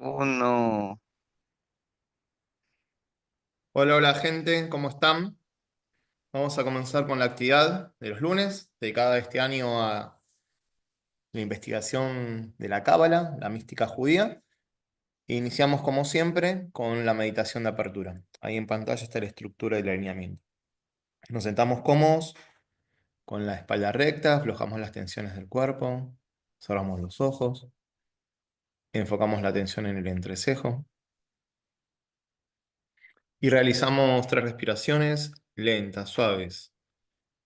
Uno. Hola, hola gente, ¿cómo están? Vamos a comenzar con la actividad de los lunes, dedicada este año a la investigación de la Cábala, la mística judía. Iniciamos como siempre con la meditación de apertura. Ahí en pantalla está la estructura del alineamiento. Nos sentamos cómodos, con la espalda recta, aflojamos las tensiones del cuerpo, cerramos los ojos, enfocamos la atención en el entrecejo y realizamos 3 respiraciones lentas, suaves,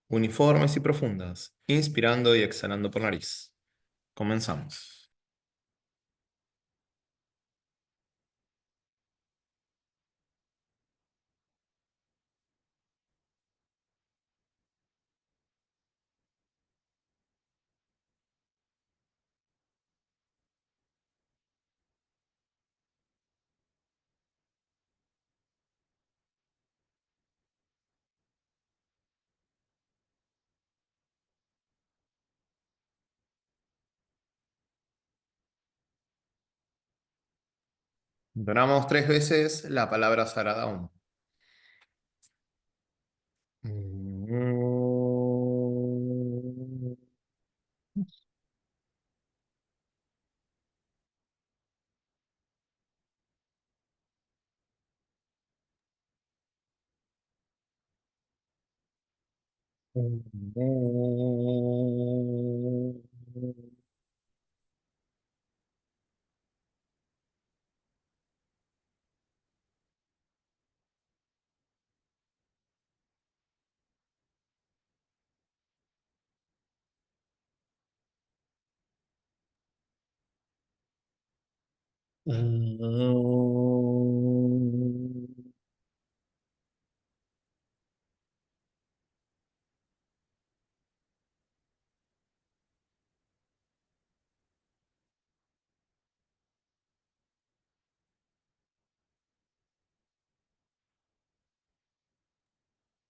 uniformes y profundas, inspirando y exhalando por nariz. Comenzamos. Donamos 3 veces la palabra sagrada Om.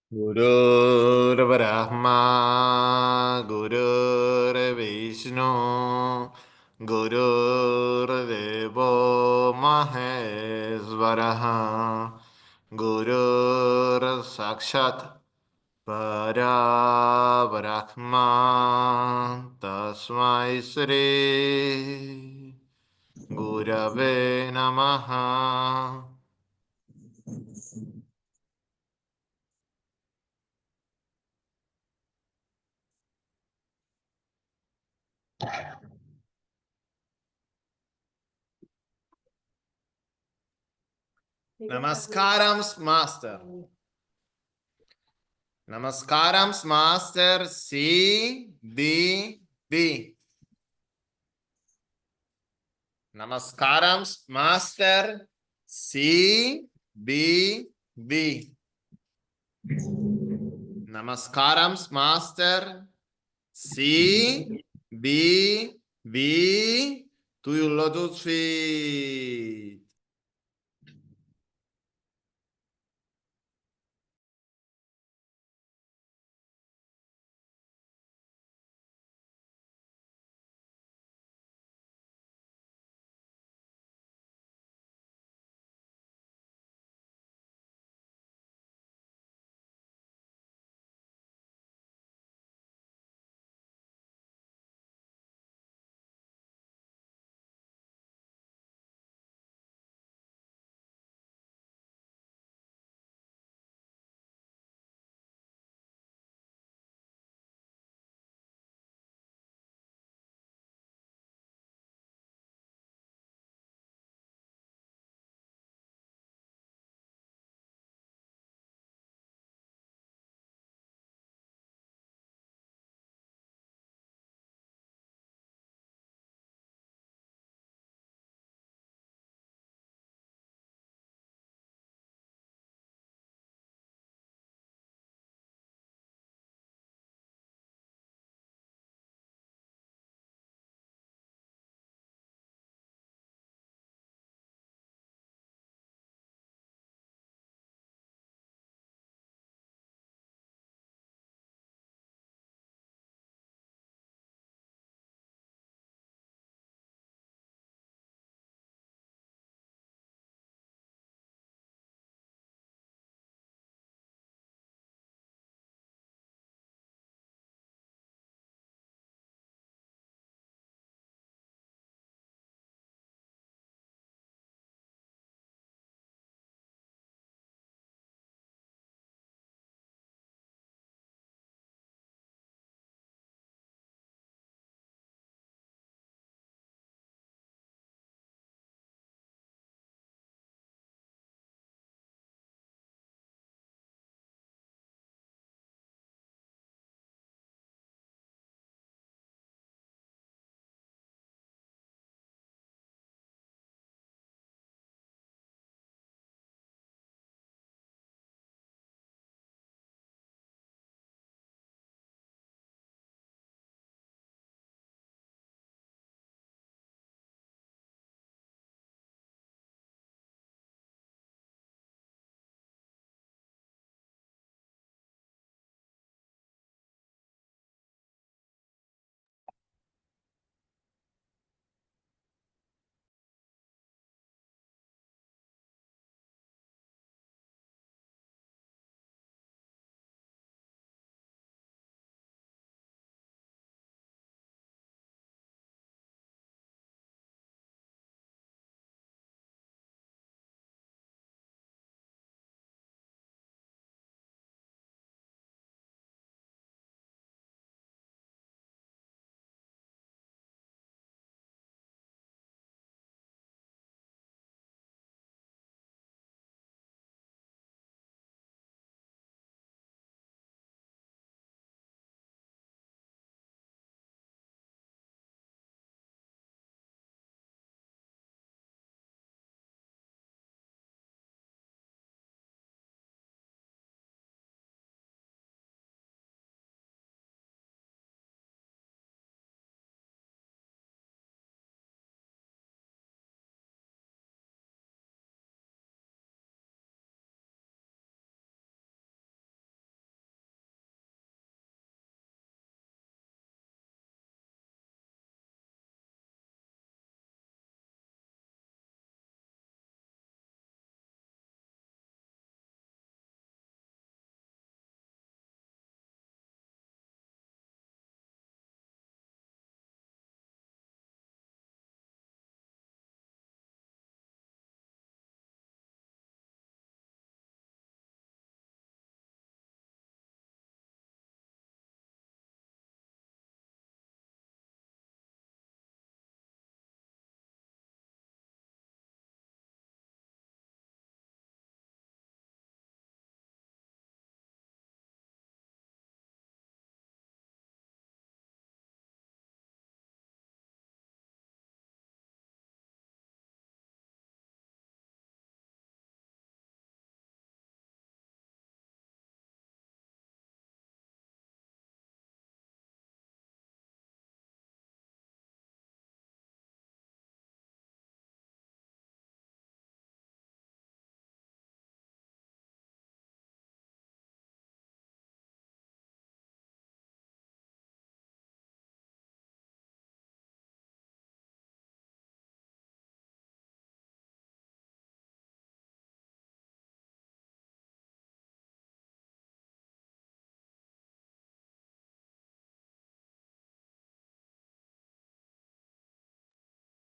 Gurur Brahma, Gurur Vishnu, Gurur Devo Mahesvaraha, Gurur Sakshat Para Brahma, Tasmai Sri Gurave Namaha. Namaskarams, Master. Namaskarams, Master. CBB. Namaskarams, Master. CBB. Namaskarams, Master. CBB. To your lotus feet.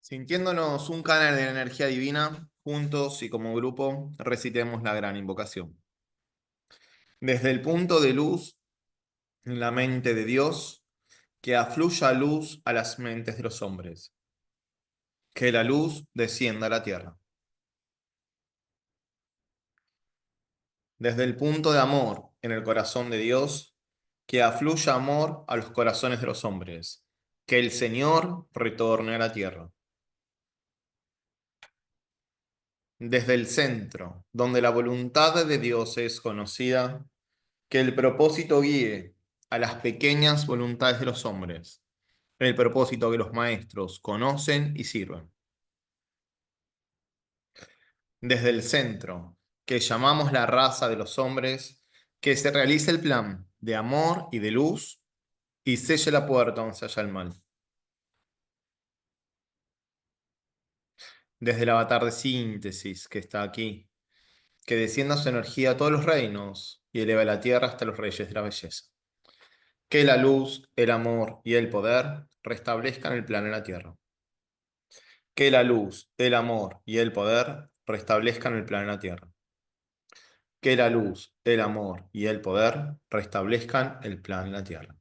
Sintiéndonos un canal de la energía divina, juntos y como grupo, recitemos la gran invocación. Desde el punto de luz en la mente de Dios, que afluya luz a las mentes de los hombres. Que la luz descienda a la tierra. Desde el punto de amor en el corazón de Dios, que afluya amor a los corazones de los hombres. Que el Señor retorne a la tierra. Desde el centro, donde la voluntad de Dios es conocida, que el propósito guíe a las pequeñas voluntades de los hombres, el propósito que los maestros conocen y sirven. Desde el centro, que llamamos la raza de los hombres, que se realice el plan de amor y de luz y selle la puerta donde se halla el mal. Desde el avatar de síntesis que está aquí, que descienda su energía a todos los reinos y eleve la tierra hasta los reyes de la belleza. Que la luz, el amor y el poder restablezcan el plan en la tierra. Que la luz, el amor y el poder restablezcan el plan en la tierra. Que la luz, el amor y el poder restablezcan el plan en la tierra.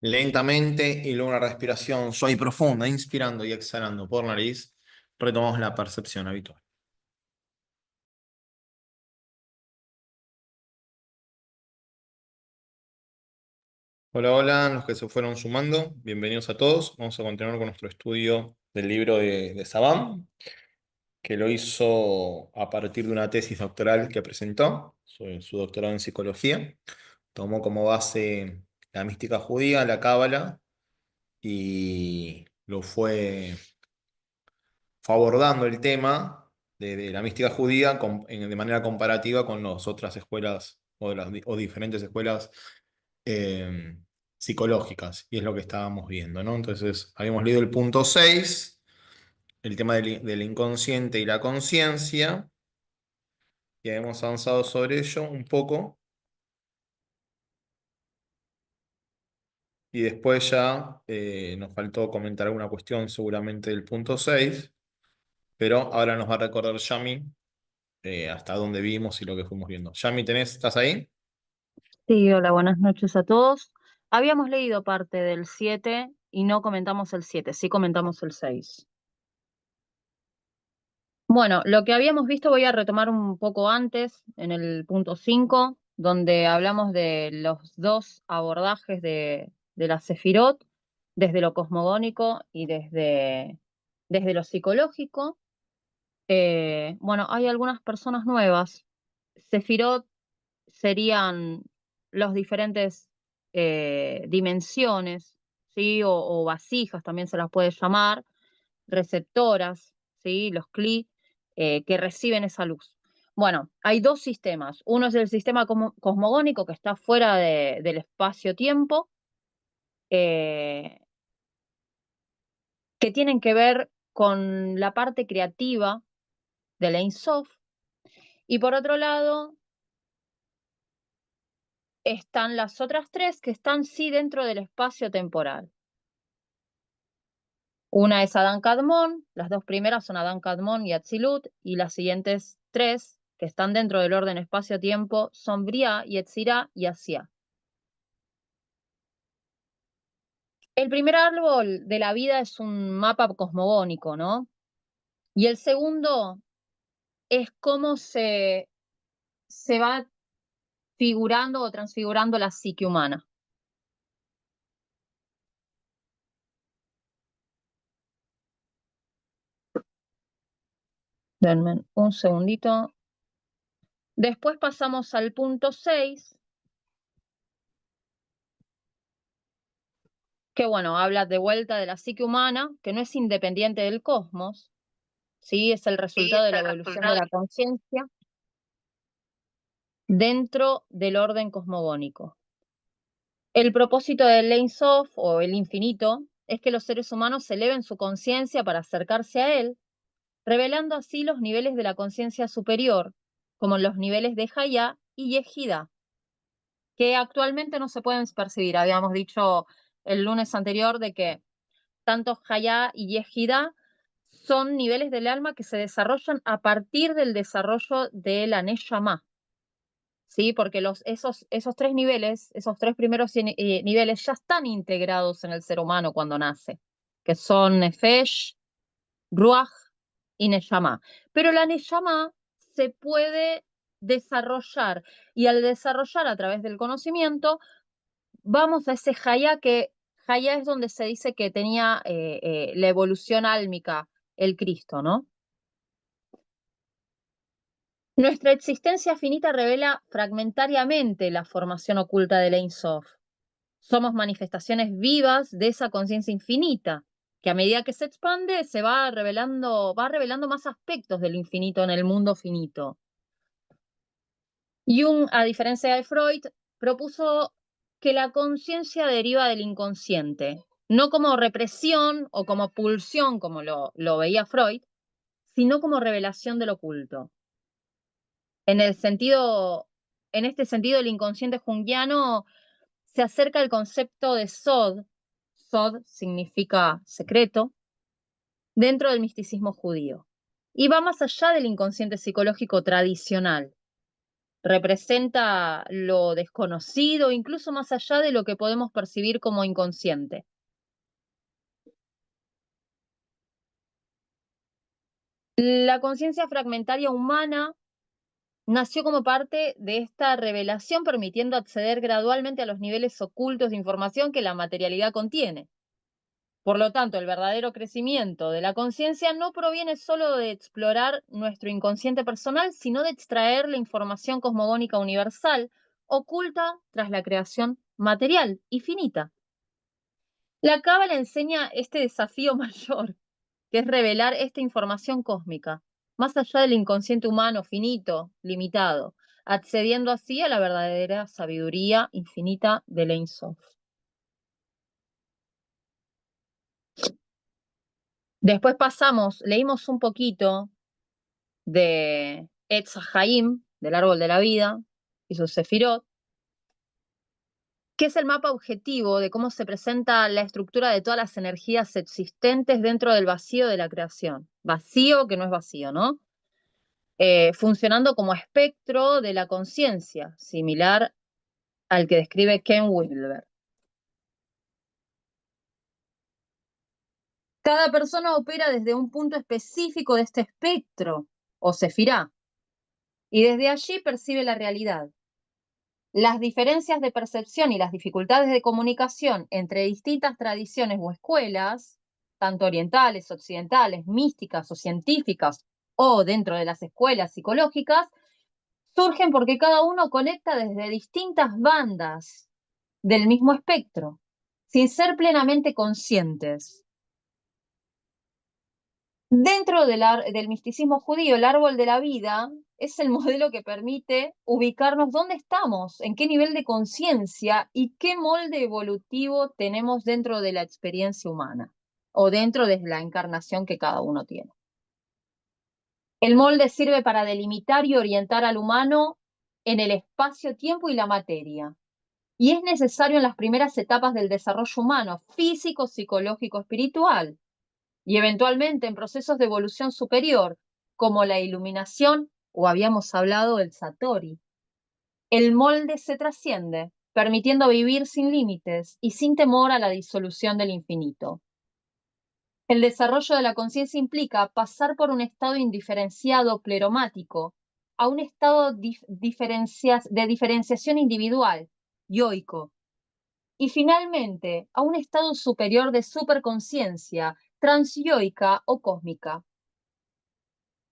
Lentamente y luego una respiración suave y profunda, inspirando y exhalando por nariz, retomamos la percepción habitual. Hola, hola, los que se fueron sumando, bienvenidos a todos. Vamos a continuar con nuestro estudio del libro de Sabán, que lo hizo a partir de una tesis doctoral que presentó, su doctorado en psicología. Tomó como base la mística judía, la cábala, y fue abordando el tema de la mística judía de manera comparativa con las otras escuelas o diferentes escuelas eh, psicológicas, y es lo que estábamos viendo, ¿no? Entonces, habíamos leído el punto 6, el tema del inconsciente y la conciencia, y hemos avanzado sobre ello un poco, y después ya nos faltó comentar alguna cuestión seguramente del punto 6, pero ahora nos va a recordar Yami hasta dónde vimos y lo que fuimos viendo. Yami, ¿estás ahí? Sí, hola, buenas noches a todos. Habíamos leído parte del 7 y no comentamos el 7, sí comentamos el 6. Bueno, lo que habíamos visto voy a retomar un poco antes, en el punto 5, donde hablamos de los dos abordajes de la Sefirot, desde lo cosmogónico y desde lo psicológico. Bueno, hay algunas personas nuevas. Sefirot serían los diferentes dimensiones, ¿sí? O vasijas también se las puede llamar, receptoras, ¿sí? Los CLI, que reciben esa luz. Bueno, hay dos sistemas. Uno es el sistema cosmogónico, que está fuera del espacio-tiempo, eh, que tienen que ver con la parte creativa del Ein Sof. Y por otro lado, están las otras tres que están sí dentro del espacio temporal. Una es Adán Kadmon, las dos primeras son Adán Kadmon y Atzilut, y las siguientes tres, que están dentro del orden espacio-tiempo, son Briah, Yetzirah y Asiá. El primer árbol de la vida es un mapa cosmogónico, ¿no? Y el segundo es cómo se va figurando o transfigurando la psique humana. Denme un segundito. Después pasamos al punto 6, que bueno, habla de vuelta de la psique humana, que no es independiente del cosmos, ¿sí? Es el resultado de la evolución de la conciencia dentro del orden cosmogónico. El propósito del Ein Sof, o el infinito, es que los seres humanos eleven su conciencia para acercarse a él, revelando así los niveles de la conciencia superior, como los niveles de Hayá y Yehidá, que actualmente no se pueden percibir. Habíamos dicho el lunes anterior de que tanto Hayá y Yehidá son niveles del alma que se desarrollan a partir del desarrollo de la Neshama, ¿sí? Porque esos tres niveles, esos tres primeros niveles ya están integrados en el ser humano cuando nace, que son Nefesh, Ruach y Neshama. Pero la Neshama se puede desarrollar, y al desarrollar a través del conocimiento, vamos a ese Hayá, que Hayá es donde se dice que tenía la evolución álmica el Cristo, ¿no? Nuestra existencia finita revela fragmentariamente la formación oculta del Ein Sof. Somos manifestaciones vivas de esa conciencia infinita, que a medida que se expande se va revelando más aspectos del infinito en el mundo finito. Jung, a diferencia de Freud, propuso que la conciencia deriva del inconsciente, no como represión o como pulsión, como lo veía Freud, sino como revelación del oculto. En este sentido, el inconsciente junguiano se acerca al concepto de Sod. Sod significa secreto, dentro del misticismo judío. Y va más allá del inconsciente psicológico tradicional. Representa lo desconocido, incluso más allá de lo que podemos percibir como inconsciente. La conciencia fragmentaria humana nació como parte de esta revelación, permitiendo acceder gradualmente a los niveles ocultos de información que la materialidad contiene. Por lo tanto, el verdadero crecimiento de la conciencia no proviene solo de explorar nuestro inconsciente personal, sino de extraer la información cosmogónica universal oculta tras la creación material y finita. La Cábala enseña este desafío mayor, que es revelar esta información cósmica, más allá del inconsciente humano finito, limitado, accediendo así a la verdadera sabiduría infinita del Ein Sof. Después leímos un poquito de Etz Haim, del árbol de la vida, y su Sefirot, que es el mapa objetivo de cómo se presenta la estructura de todas las energías existentes dentro del vacío de la creación. Vacío que no es vacío, ¿no? Funcionando como espectro de la conciencia, similar al que describe Ken Wilber. Cada persona opera desde un punto específico de este espectro, o sefirá, y desde allí percibe la realidad. Las diferencias de percepción y las dificultades de comunicación entre distintas tradiciones o escuelas, tanto orientales, occidentales, místicas o científicas, o dentro de las escuelas psicológicas, surgen porque cada uno conecta desde distintas bandas del mismo espectro, sin ser plenamente conscientes. Dentro del misticismo judío, el árbol de la vida es el modelo que permite ubicarnos dónde estamos, en qué nivel de conciencia y qué molde evolutivo tenemos dentro de la experiencia humana o dentro de la encarnación que cada uno tiene. El molde sirve para delimitar y orientar al humano en el espacio-tiempo y la materia. Y es necesario en las primeras etapas del desarrollo humano, físico, psicológico, espiritual, y eventualmente en procesos de evolución superior, como la iluminación o habíamos hablado del Satori. El molde se trasciende, permitiendo vivir sin límites y sin temor a la disolución del infinito. El desarrollo de la conciencia implica pasar por un estado indiferenciado pleromático a un estado de diferenciación individual, yoico, y finalmente a un estado superior de superconciencia, transyoica o cósmica.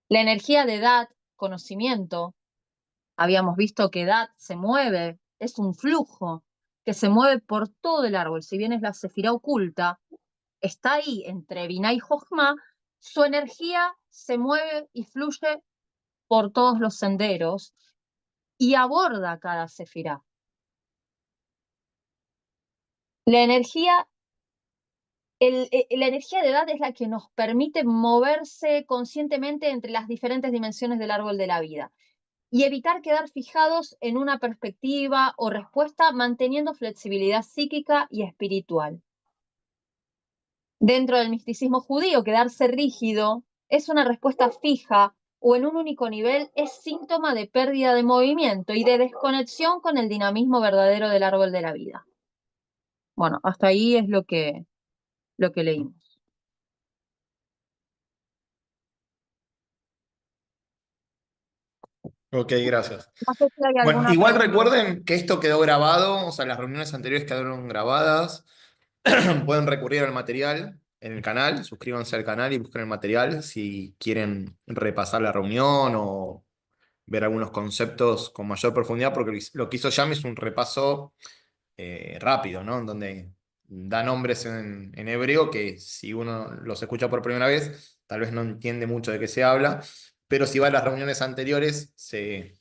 La energía de edad, conocimiento, habíamos visto que edad se mueve, es un flujo que se mueve por todo el árbol, si bien es la sefirá oculta, está ahí entre Binah y Jochma, su energía se mueve y fluye por todos los senderos y aborda cada sefirá. La energía de edad es la que nos permite moverse conscientemente entre las diferentes dimensiones del árbol de la vida y evitar quedar fijados en una perspectiva o respuesta, manteniendo flexibilidad psíquica y espiritual. Dentro del misticismo judío, quedarse rígido es una respuesta fija o en un único nivel es síntoma de pérdida de movimiento y de desconexión con el dinamismo verdadero del árbol de la vida. Bueno, hasta ahí es lo que leímos. Ok, gracias. No sé si hay Bueno, alguna igual pregunta. recuerden que esto quedó grabado, o sea, las reuniones anteriores quedaron grabadas. Pueden recurrir al material en el canal, suscríbanse al canal y busquen el material si quieren repasar la reunión o ver algunos conceptos con mayor profundidad, porque lo que hizo Yami es un repaso rápido, ¿no? En donde da nombres en hebreo que si uno los escucha por primera vez, tal vez no entiende mucho de qué se habla, pero si va a las reuniones anteriores, se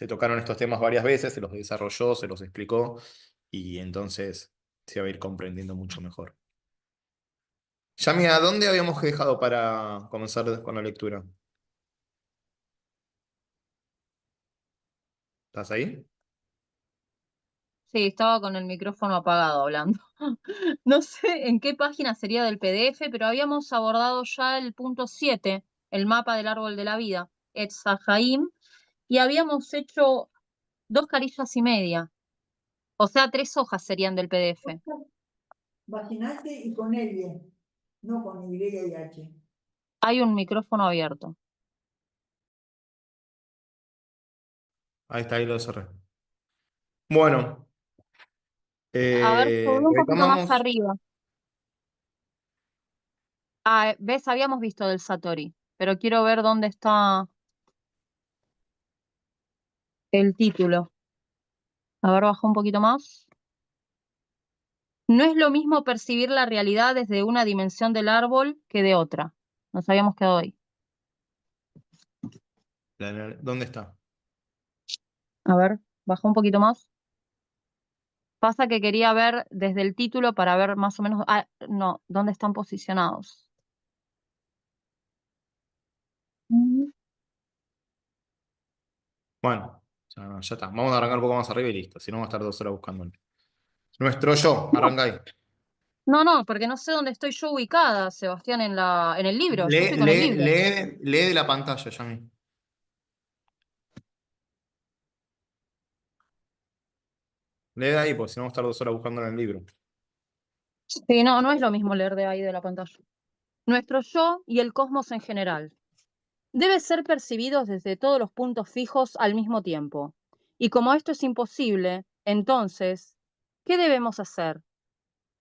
tocaron estos temas varias veces, se los desarrolló, se los explicó, y entonces se va a ir comprendiendo mucho mejor. Yami, ¿a dónde habíamos dejado para comenzar con la lectura? ¿Estás ahí? Sí, estaba con el micrófono apagado hablando. No sé en qué página sería del PDF, pero habíamos abordado ya el punto 7, el mapa del árbol de la vida, Etz Haim, y habíamos hecho 2 carillas y media. O sea, 3 hojas serían del PDF. Vaginate y con L, no con Y y H. Hay un micrófono abierto. Ahí está, ahí lo cerré. Bueno, A ver, subí un poquito más retomamos. arriba. Ah, ves, habíamos visto del Satori, pero quiero ver dónde está el título. A ver, baja un poquito más. No es lo mismo percibir la realidad desde una dimensión del árbol que de otra. Nos habíamos quedado ahí. ¿Dónde está? A ver, baja un poquito más. Pasa que quería ver desde el título para ver más o menos. Ah, no, dónde están posicionados. Bueno, ya está. Vamos a arrancar un poco más arriba y listo. Si no, vamos a estar 2 horas buscándolo. Nuestro yo, No, arranca ahí. no, porque no sé dónde estoy yo ubicada, Sebastián, en el libro. Yo estoy con el libro. Lee de la pantalla, Yami. Lee de ahí, porque si no, vamos a estar 2 horas buscándolo en el libro. Sí, no es lo mismo leer de ahí de la pantalla. Nuestro yo y el cosmos en general debe ser percibidos desde todos los puntos fijos al mismo tiempo. Y como esto es imposible, entonces, ¿qué debemos hacer?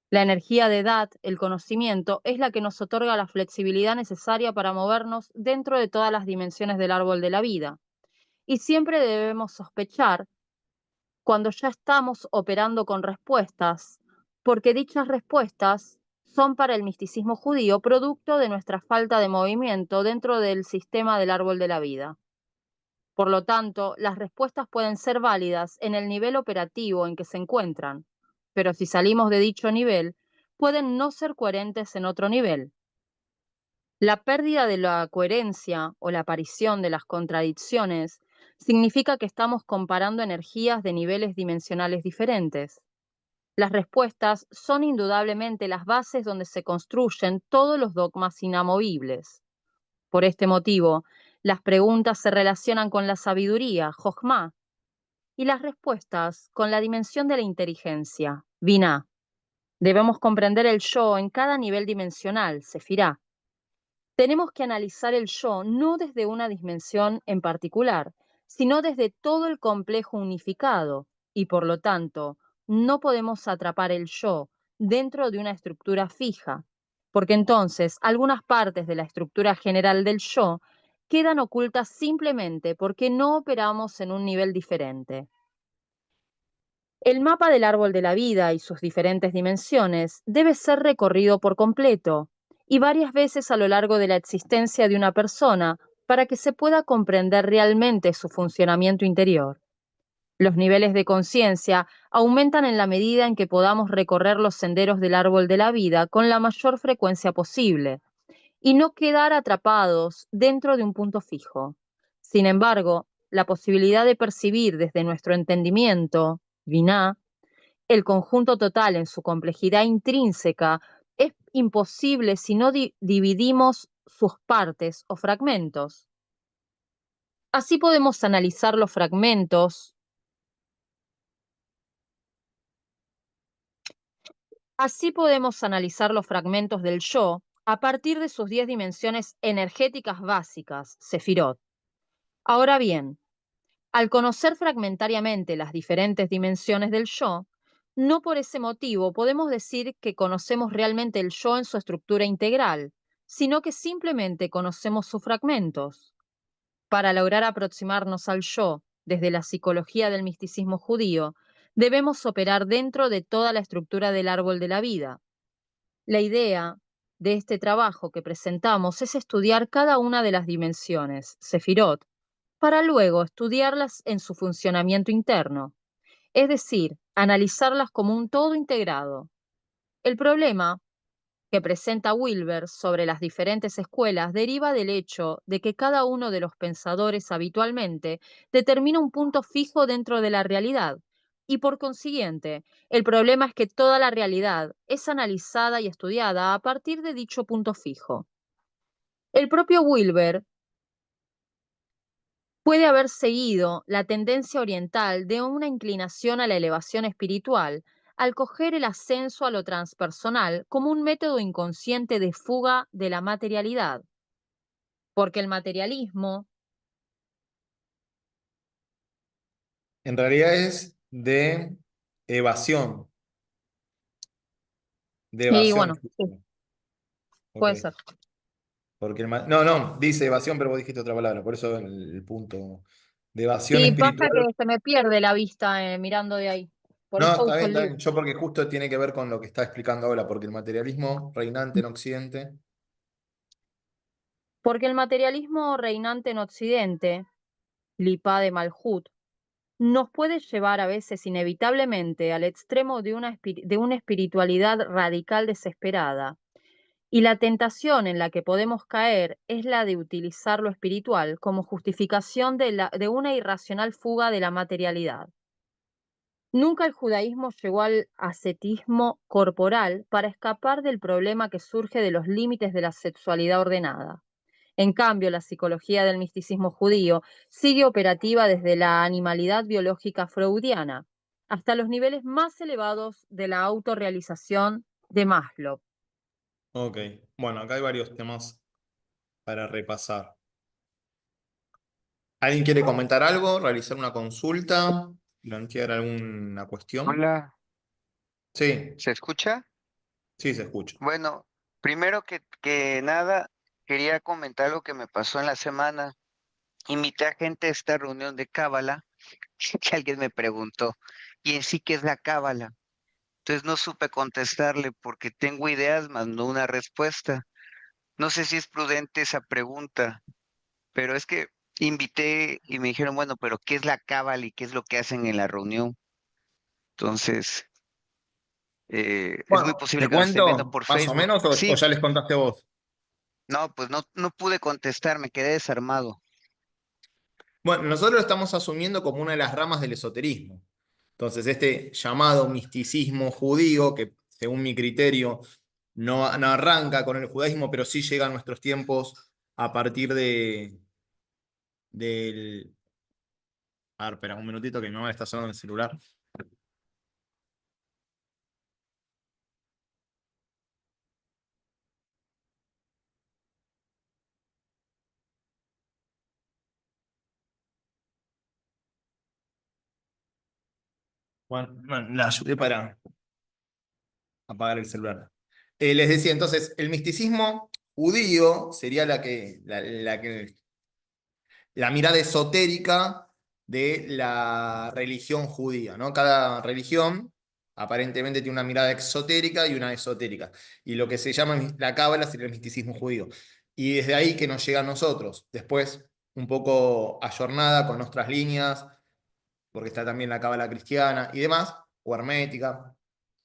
La energía de edad, el conocimiento, es la que nos otorga la flexibilidad necesaria para movernos dentro de todas las dimensiones del árbol de la vida. Y siempre debemos sospechar cuando ya estamos operando con respuestas, porque dichas respuestas son para el misticismo judío producto de nuestra falta de movimiento dentro del sistema del árbol de la vida. Por lo tanto, las respuestas pueden ser válidas en el nivel operativo en que se encuentran, pero si salimos de dicho nivel, pueden no ser coherentes en otro nivel. La pérdida de la coherencia o la aparición de las contradicciones significa que estamos comparando energías de niveles dimensionales diferentes. Las respuestas son indudablemente las bases donde se construyen todos los dogmas inamovibles. Por este motivo, las preguntas se relacionan con la sabiduría, Jochma, y las respuestas con la dimensión de la inteligencia, Binah. Debemos comprender el yo en cada nivel dimensional, Sefirá. Tenemos que analizar el yo no desde una dimensión en particular, sino desde todo el complejo unificado, y por lo tanto, no podemos atrapar el yo dentro de una estructura fija, porque entonces algunas partes de la estructura general del yo quedan ocultas simplemente porque no operamos en un nivel diferente. El mapa del árbol de la vida y sus diferentes dimensiones debe ser recorrido por completo y varias veces a lo largo de la existencia de una persona para que se pueda comprender realmente su funcionamiento interior. Los niveles de conciencia aumentan en la medida en que podamos recorrer los senderos del árbol de la vida con la mayor frecuencia posible y no quedar atrapados dentro de un punto fijo. Sin embargo, la posibilidad de percibir desde nuestro entendimiento, Binah, el conjunto total en su complejidad intrínseca es imposible si no dividimos sus partes o fragmentos. Así podemos analizar los fragmentos. Así podemos analizar los fragmentos del yo a partir de sus 10 dimensiones energéticas básicas, Sefirot. Ahora bien, al conocer fragmentariamente las diferentes dimensiones del yo, no por ese motivo podemos decir que conocemos realmente el yo en su estructura integral, sino que simplemente conocemos sus fragmentos. Para lograr aproximarnos al yo desde la psicología del misticismo judío, debemos operar dentro de toda la estructura del árbol de la vida. La idea de este trabajo que presentamos es estudiar cada una de las dimensiones, Sefirot, para luego estudiarlas en su funcionamiento interno, es decir, analizarlas como un todo integrado. El problema que presenta Wilber sobre las diferentes escuelas deriva del hecho de que cada uno de los pensadores habitualmente determina un punto fijo dentro de la realidad, y por consiguiente, el problema es que toda la realidad es analizada y estudiada a partir de dicho punto fijo. El propio Wilber puede haber seguido la tendencia oriental de una inclinación a la elevación espiritual al coger el ascenso a lo transpersonal como un método inconsciente de fuga de la materialidad, porque el materialismo, En realidad es de evasión, de y evasión. bueno, sí, Ok. puede ser. Porque no, no, dice evasión, pero vos dijiste otra palabra, por eso el punto de evasión Y pasa que espiritual. se me pierde la vista mirando de ahí, por No, eso uso el está libro. bien. Yo porque justo tiene que ver con lo que está explicando ahora, porque el materialismo reinante en Occidente. Porque el materialismo reinante en Occidente, Lipá de Malhut, nos puede llevar a veces inevitablemente al extremo de una espiritualidad radical desesperada. Y la tentación en la que podemos caer es la de utilizar lo espiritual como justificación de una irracional fuga de la materialidad. Nunca el judaísmo llegó al ascetismo corporal para escapar del problema que surge de los límites de la sexualidad ordenada. En cambio, la psicología del misticismo judío sigue operativa desde la animalidad biológica freudiana hasta los niveles más elevados de la autorrealización de Maslow. Ok, bueno, acá hay varios temas para repasar. ¿Alguien quiere comentar algo, realizar una consulta, plantear alguna cuestión? Hola, Sí, ¿se escucha? sí, se escucha. Bueno, primero que nada, quería comentar lo que me pasó en la semana. Invité a gente a esta reunión de Cábala, que alguien me preguntó, ¿y en sí qué es la Cábala? Entonces no supe contestarle porque tengo ideas, más no una respuesta. No sé si es prudente esa pregunta, pero es que invité y me dijeron, bueno, pero ¿qué es la Cábala y qué es lo que hacen en la reunión? Entonces, es muy Bueno, posible ¿te que lo estén viendo cuento por más o Facebook. menos o Sí. ya les contaste vos? No, pues no pude contestar, me quedé desarmado. Bueno, nosotros lo estamos asumiendo como una de las ramas del esoterismo. Entonces, este llamado misticismo judío, que según mi criterio no arranca con el judaísmo, pero sí llega a nuestros tiempos a partir del A ver, espera un minutito que mi mamá está sonando el celular. Bueno, la ayudé para apagar el celular. Les decía, entonces, el misticismo judío sería la mirada esotérica de la religión judía, ¿no? Cada religión aparentemente tiene una mirada exotérica y una esotérica. Y lo que se llama la cábala sería el misticismo judío. Y desde ahí que nos llega a nosotros. Después, un poco ayornada con nuestras líneas, porque está también la cábala cristiana y demás, o hermética.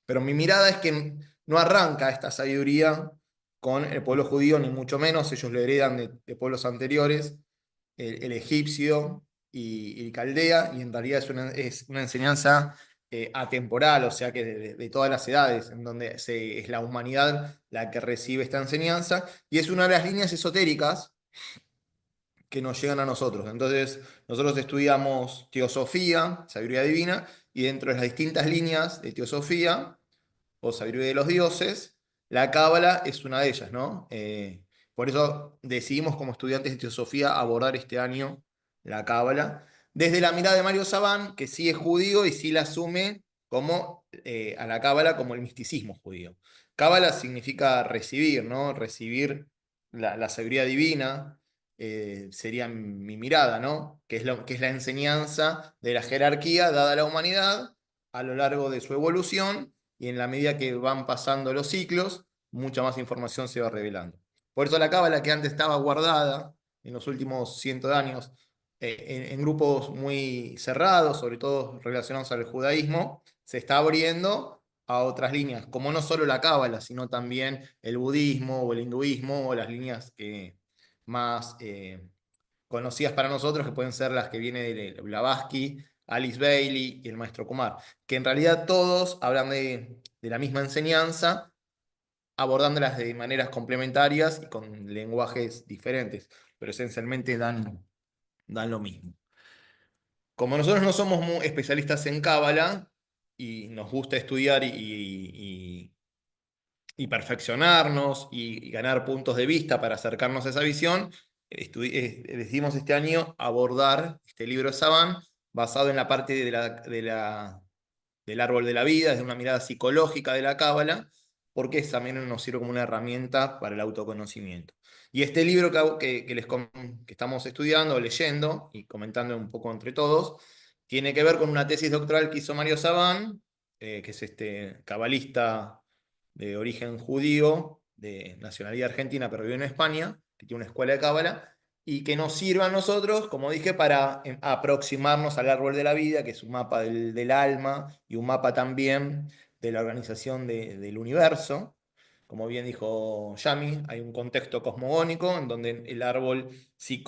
Pero mi mirada es que no arranca esta sabiduría con el pueblo judío, ni mucho menos, ellos lo heredan de pueblos anteriores, el egipcio y Caldea, y en realidad es una enseñanza atemporal, o sea que de todas las edades, en donde es la humanidad la que recibe esta enseñanza, y es una de las líneas esotéricas que nos llegan a nosotros. Entonces, nosotros estudiamos teosofía, sabiduría divina, y dentro de las distintas líneas de teosofía, o sabiduría de los dioses, la cábala es una de ellas, ¿no? Por eso decidimos como estudiantes de teosofía abordar este año la cábala, desde la mirada de Mario Sabán, que sí es judío y sí la asume como, a la cábala como el misticismo judío. Cábala significa recibir, ¿no? Recibir la sabiduría divina, sería mi mirada, ¿no? Que es la enseñanza de la jerarquía dada a la humanidad a lo largo de su evolución, y en la medida que van pasando los ciclos, mucha más información se va revelando. Por eso la cábala, que antes estaba guardada en los últimos cientos de años en grupos muy cerrados, sobre todo relacionados al judaísmo, se está abriendo a otras líneas, como no solo la cábala, sino también el budismo o el hinduismo, o las líneas más conocidas para nosotros, que pueden ser las que vienen de Blavatsky, Alice Bailey y el maestro Kumar, que en realidad todos hablan de la misma enseñanza, abordándolas de maneras complementarias y con lenguajes diferentes, pero esencialmente dan lo mismo. Como nosotros no somos muy especialistas en Cábala y nos gusta estudiar y perfeccionarnos y ganar puntos de vista para acercarnos a esa visión, decidimos este año abordar este libro de Saban basado en la parte del árbol de la vida, desde una mirada psicológica de la cábala, porque también nos sirve como una herramienta para el autoconocimiento. Y este libro que estamos estudiando, leyendo y comentando un poco entre todos, tiene que ver con una tesis doctoral que hizo Mario Saban, que es este cabalista de origen judío, de nacionalidad argentina, pero vive en España, que tiene una escuela de cábala, y que nos sirva a nosotros, como dije, para aproximarnos al árbol de la vida, que es un mapa del alma y un mapa también de la organización del universo. Como bien dijo Yami, hay un contexto cosmogónico en donde el árbol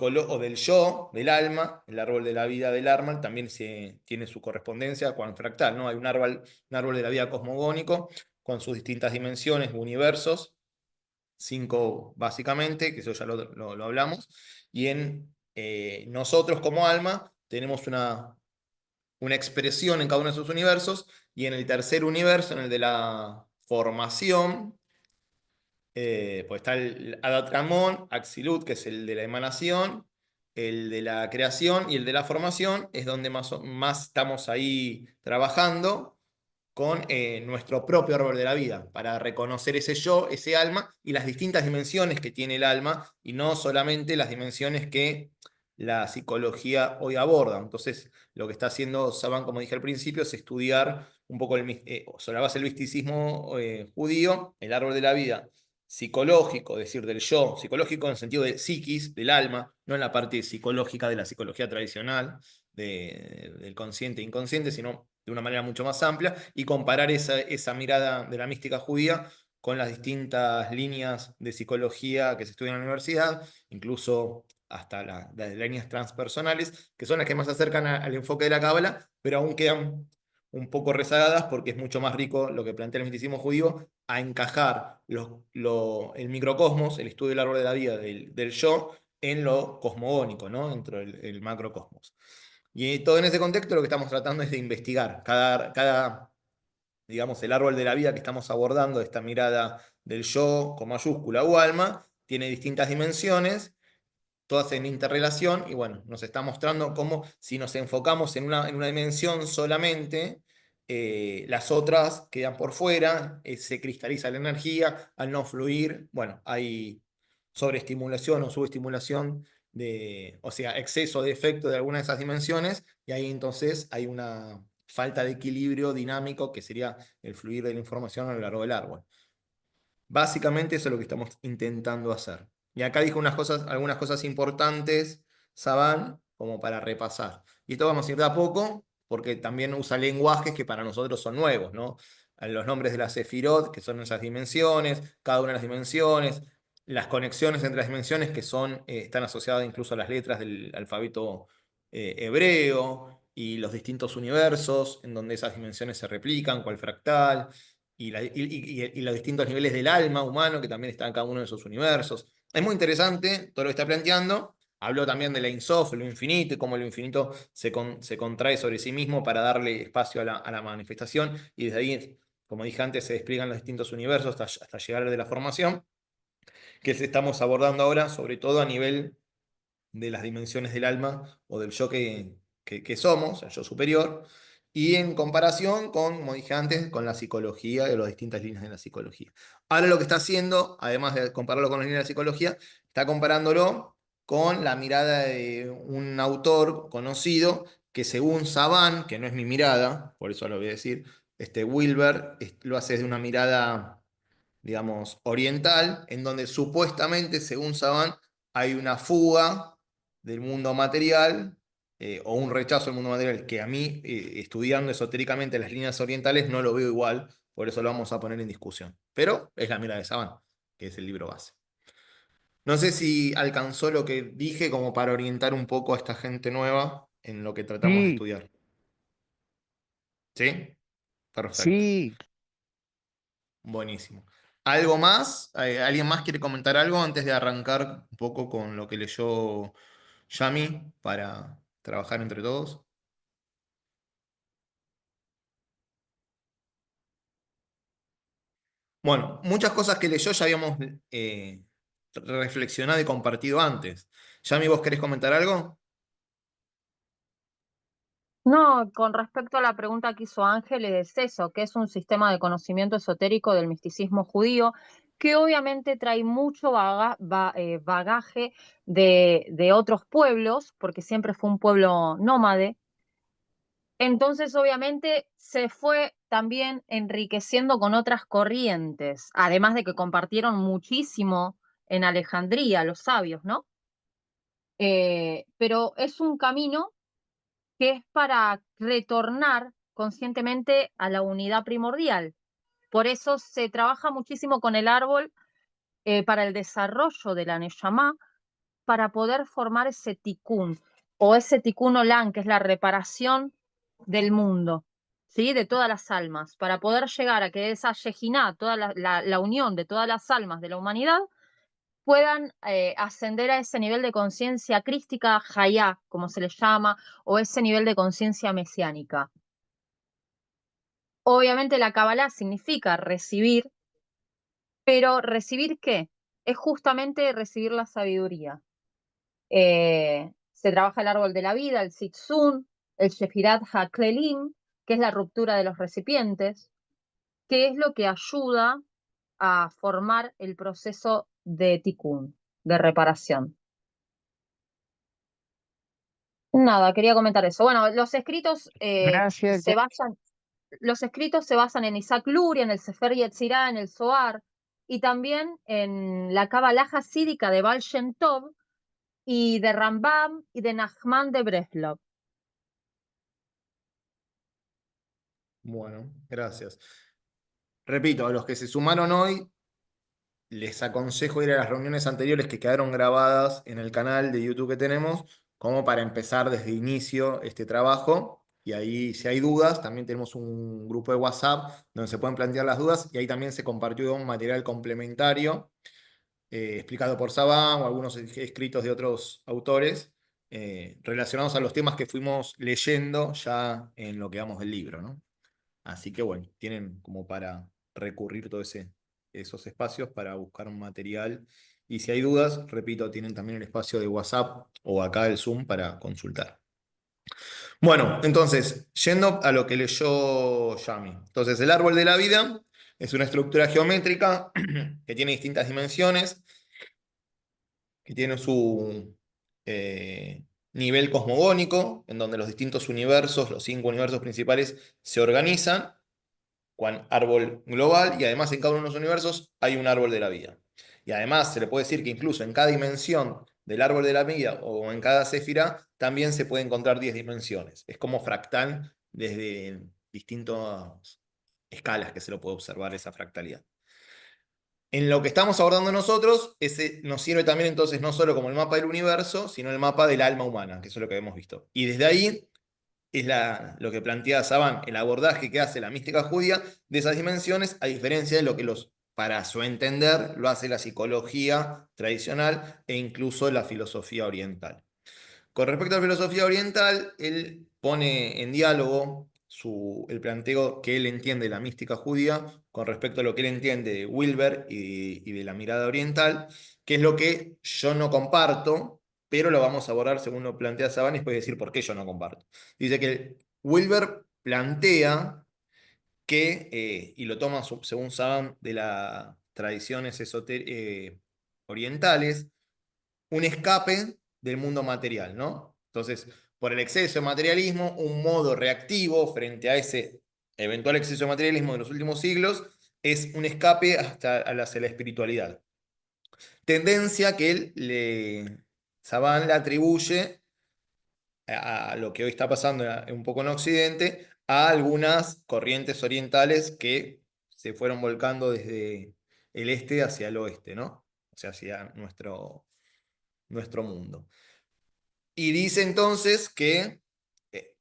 o del yo, del alma, el árbol de la vida del alma, también tiene su correspondencia con el fractal, ¿no? Hay un árbol de la vida cosmogónico con sus distintas dimensiones, universos, 5 básicamente, que eso ya lo hablamos, y nosotros como alma tenemos una expresión en cada uno de esos universos, y en el tercer universo, en el de la formación, pues está el Adat Ramón, Axilut, que es el de la emanación, el de la creación, y el de la formación es donde más estamos ahí trabajando con nuestro propio árbol de la vida, para reconocer ese yo, ese alma, y las distintas dimensiones que tiene el alma, y no solamente las dimensiones que la psicología hoy aborda. Entonces, lo que está haciendo Saban, como dije al principio, es estudiar un poco sobre la base del misticismo judío, el árbol de la vida psicológico, es decir, del yo, psicológico en el sentido de psiquis, del alma, no en la parte psicológica de la psicología tradicional, del consciente e inconsciente, sino de una manera mucho más amplia, y comparar esa mirada de la mística judía con las distintas líneas de psicología que se estudian en la universidad, incluso hasta las líneas transpersonales, que son las que más se acercan al enfoque de la cábala, pero aún quedan un poco rezagadas, porque es mucho más rico lo que plantea el misticismo judío, a encajar el microcosmos, el estudio del árbol de la vida del yo, en lo cosmogónico, ¿no? Dentro del macrocosmos. Y todo en ese contexto lo que estamos tratando es de investigar. Digamos, el árbol de la vida que estamos abordando, esta mirada del yo con mayúscula o alma, tiene distintas dimensiones, todas en interrelación, y bueno, nos está mostrando cómo si nos enfocamos en una dimensión solamente, las otras quedan por fuera, se cristaliza la energía, al no fluir, bueno, hay sobreestimulación o subestimulación o sea, exceso de efecto de alguna de esas dimensiones, y ahí entonces hay una falta de equilibrio dinámico que sería el fluir de la información a lo largo del árbol. Básicamente eso es lo que estamos intentando hacer. Y acá dijo algunas cosas importantes, Saban, como para repasar. Y esto vamos a ir de a poco, porque también usa lenguajes que para nosotros son nuevos, ¿no? Los nombres de las sefirot, que son esas dimensiones, cada una de las dimensiones, las conexiones entre las dimensiones que están asociadas incluso a las letras del alfabeto hebreo, y los distintos universos en donde esas dimensiones se replican, cual fractal y los distintos niveles del alma humano que también están en cada uno de esos universos. Es muy interesante todo lo que está planteando. Habló también de la Sof, lo infinito, y cómo lo infinito se contrae sobre sí mismo para darle espacio a la manifestación, y desde ahí, como dije antes, se despliegan los distintos universos hasta llegar al de la formación, que estamos abordando ahora, sobre todo a nivel de las dimensiones del alma o del yo que somos, el yo superior, y en comparación con, como dije antes, con la psicología y las distintas líneas de la psicología. Ahora lo que está haciendo, además de compararlo con las líneas de la psicología, está comparándolo con la mirada de un autor conocido que, según Saban, que no es mi mirada, por eso lo voy a decir, Wilber lo hace desde una mirada, digamos, oriental, en donde supuestamente, según Saban, hay una fuga del mundo material, o un rechazo del mundo material, que a mí, estudiando esotéricamente las líneas orientales, no lo veo igual, por eso lo vamos a poner en discusión. Pero es la mirada de Saban, que es el libro base. No sé si alcanzó lo que dije como para orientar un poco a esta gente nueva en lo que tratamos de Sí, estudiar. ¿Sí? Perfecto. sí. Buenísimo. ¿Algo más? ¿Alguien más quiere comentar algo antes de arrancar un poco con lo que leyó Yami para trabajar entre todos? Bueno, muchas cosas que leyó ya habíamos reflexionado y compartido antes. Yami, ¿vos querés comentar algo? No, con respecto a la pregunta que hizo Ángel, es eso, que es un sistema de conocimiento esotérico del misticismo judío, que obviamente trae mucho bagaje de otros pueblos, porque siempre fue un pueblo nómade. Entonces, obviamente, se fue también enriqueciendo con otras corrientes, además de que compartieron muchísimo en Alejandría, los sabios, ¿no? Pero es un camino que es para retornar conscientemente a la unidad primordial. Por eso se trabaja muchísimo con el árbol, para el desarrollo de la Neyamá, para poder formar ese tikkun, o ese tikkun olam, que es la reparación del mundo, ¿sí? De todas las almas, para poder llegar a que esa Yejiná, toda la unión de todas las almas de la humanidad, puedan ascender a ese nivel de conciencia crística, Hayá, como se le llama, o ese nivel de conciencia mesiánica. Obviamente la Kabbalah significa recibir, pero ¿recibir qué? Es justamente recibir la sabiduría. Se trabaja el árbol de la vida, el Sitzun, el Shefirat HaKlelim, que es la ruptura de los recipientes, que es lo que ayuda a formar el proceso de tikkun, de reparación. Nada, quería comentar eso. Bueno, Gracias. los escritos se basan en Isaac Luria, en el Sefer Yetzirah, en el Zohar, y también en la Kabbalah hasídica de Baal Shem Tov y de Rambam y de Nachman de Breslov. Bueno, gracias. Repito, a los que se sumaron hoy, les aconsejo ir a las reuniones anteriores que quedaron grabadas en el canal de YouTube que tenemos, como para empezar desde inicio este trabajo. Y ahí, si hay dudas, también tenemos un grupo de WhatsApp donde se pueden plantear las dudas, y ahí también se compartió un material complementario, explicado por Sabán o algunos escritos de otros autores, relacionados a los temas que fuimos leyendo ya en lo que vamos del libro, ¿no? Así que bueno, tienen como para recurrir todos esos espacios para buscar un material. Y si hay dudas, repito, tienen también el espacio de WhatsApp o acá el Zoom para consultar. Bueno, entonces, yendo a lo que leyó Yami. Entonces, el árbol de la vida es una estructura geométrica que tiene distintas dimensiones, que tiene su nivel cosmogónico, en donde los distintos universos, los 5 universos principales, se organizan con árbol global, y además en cada uno de los universos hay un árbol de la vida. Y además se le puede decir que incluso en cada dimensión del árbol de la vida o en cada céfira también se puede encontrar 10 dimensiones. Es como fractal desde distintas escalas que se lo puede observar esa fractalidad. En lo que estamos abordando nosotros, ese nos sirve también entonces no solo como el mapa del universo, sino el mapa del alma humana, que eso es lo que hemos visto. Y desde ahí es lo que plantea Saban, el abordaje que hace la mística judía de esas dimensiones, a diferencia de lo que para su entender, lo hace la psicología tradicional e incluso la filosofía oriental. Con respecto a la filosofía oriental, él pone en diálogo el planteo que él entiende de la mística judía con respecto a lo que él entiende de Wilber y de la mirada oriental, que es lo que yo no comparto, pero lo vamos a abordar según lo plantea Saban y después decir por qué yo no comparto. Dice que Wilber plantea que, y lo toma según Saban de las tradiciones orientales, un escape del mundo material, ¿no? Entonces, por el exceso de materialismo, un modo reactivo frente a ese eventual exceso de materialismo de los últimos siglos es un escape hacia la espiritualidad. Tendencia que Saban le atribuye a lo que hoy está pasando un poco en Occidente, a algunas corrientes orientales que se fueron volcando desde el este hacia el oeste, ¿no? O sea, hacia nuestro mundo. Y dice entonces que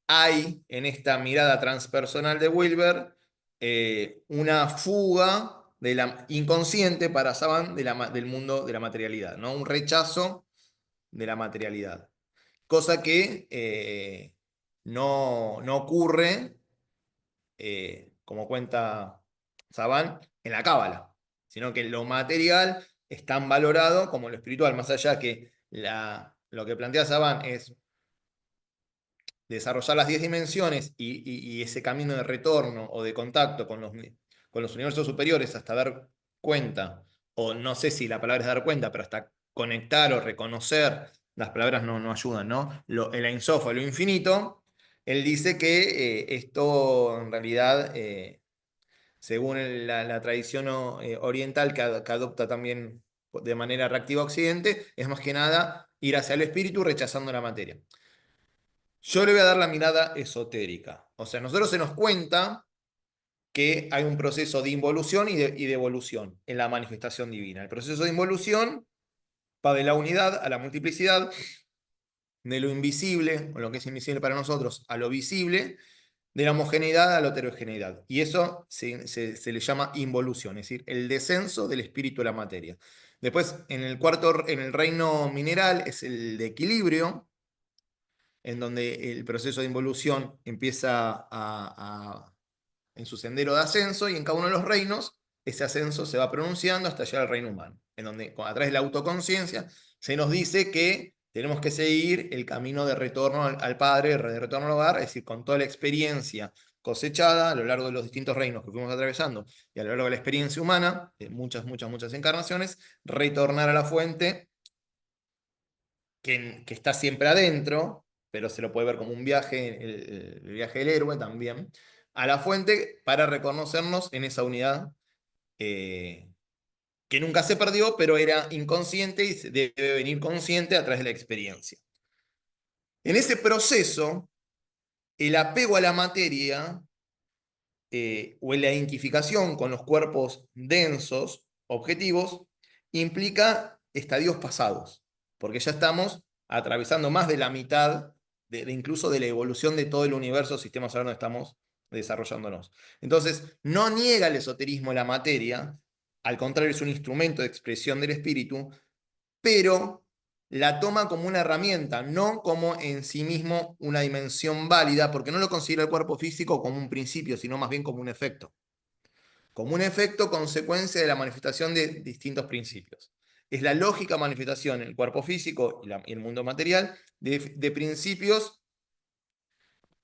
hay en esta mirada transpersonal de Wilber una fuga inconsciente para Saban del mundo de la materialidad, ¿no? Un rechazo de la materialidad. Cosa que no ocurre, como cuenta Saban, en la Cábala, sino que lo material es tan valorado como lo espiritual, más allá que lo que plantea Saban es desarrollar las 10 dimensiones y ese camino de retorno o de contacto con los universos superiores hasta dar cuenta, o no sé si la palabra es dar cuenta, pero hasta conectar o reconocer, las palabras no ayudan, ¿no? El Ein Sof, lo infinito, él dice que esto en realidad, según la tradición oriental que adopta también de manera reactiva Occidente, es más que nada ir hacia el espíritu rechazando la materia. Yo le voy a dar la mirada esotérica. O sea, nosotros se nos cuenta que hay un proceso de involución y de evolución en la manifestación divina. El proceso de involución va de la unidad a la multiplicidad, de lo invisible, o lo que es invisible para nosotros, a lo visible, de la homogeneidad a la heterogeneidad. Y eso se le llama involución, es decir, el descenso del espíritu a la materia. Después, en el reino mineral, es el de equilibrio, en donde el proceso de involución empieza en su sendero de ascenso, y en cada uno de los reinos ese ascenso se va pronunciando hasta llegar al reino humano, en donde a través de la autoconciencia se nos dice que tenemos que seguir el camino de retorno al Padre, de retorno al hogar, es decir, con toda la experiencia cosechada a lo largo de los distintos reinos que fuimos atravesando y a lo largo de la experiencia humana, de muchas encarnaciones, retornar a la fuente que está siempre adentro, pero se lo puede ver como un viaje, el viaje del héroe también, a la fuente para reconocernos en esa unidad que nunca se perdió, pero era inconsciente y debe venir consciente a través de la experiencia. En ese proceso, el apego a la materia o la identificación con los cuerpos densos, objetivos, implica estadios pasados, porque ya estamos atravesando más de la mitad incluso de la evolución de todo el universo, sistema solar donde estamos desarrollándonos. Entonces, no niega el esoterismo la materia, al contrario, es un instrumento de expresión del espíritu, pero la toma como una herramienta, no como en sí mismo una dimensión válida, porque no lo considera el cuerpo físico como un principio, sino más bien como un efecto. Como un efecto consecuencia de la manifestación de distintos principios. Es la lógica manifestación en el cuerpo físico y el mundo material de principios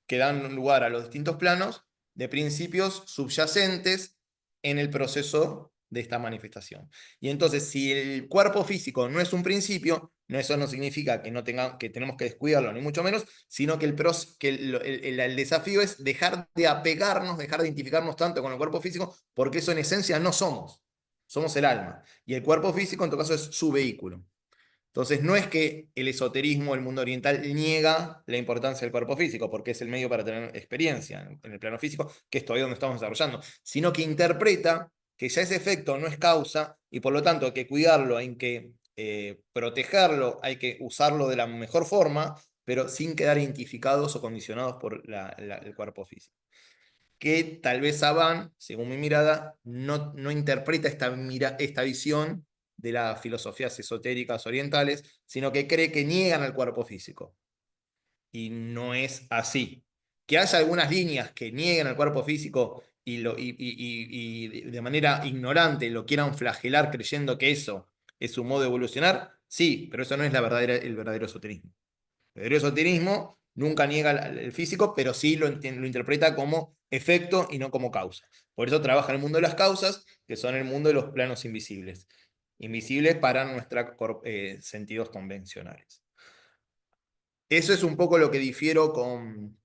que dan lugar a los distintos planos, de principios subyacentes en el proceso de esta manifestación. Y entonces, si el cuerpo físico no es un principio, eso no significa que, que tenemos que descuidarlo, ni mucho menos, sino que, el desafío es dejar de apegarnos, dejar de identificarnos tanto con el cuerpo físico, porque eso en esencia no somos. Somos el alma. Y el cuerpo físico, en todo caso, es su vehículo. Entonces, no es que el esoterismo, el mundo oriental, niega la importancia del cuerpo físico, porque es el medio para tener experiencia en el plano físico, que es todavía donde estamos desarrollando, sino que interpreta que ya ese efecto no es causa y por lo tanto hay que cuidarlo, hay que protegerlo, hay que usarlo de la mejor forma, pero sin quedar identificados o condicionados por el cuerpo físico. Que tal vez Saban, según mi mirada, no interpreta esta visión de las filosofías esotéricas orientales, sino que cree que niegan al cuerpo físico. Y no es así. Que haya algunas líneas que nieguen al cuerpo físico y de manera ignorante lo quieran flagelar creyendo que eso es su modo de evolucionar, sí, pero eso no es el verdadero esoterismo. El verdadero esoterismo nunca niega el físico, pero sí lo interpreta como efecto y no como causa. Por eso trabaja en el mundo de las causas, que son el mundo de los planos invisibles. Invisibles para nuestros sentidos convencionales. Eso es un poco lo que difiero con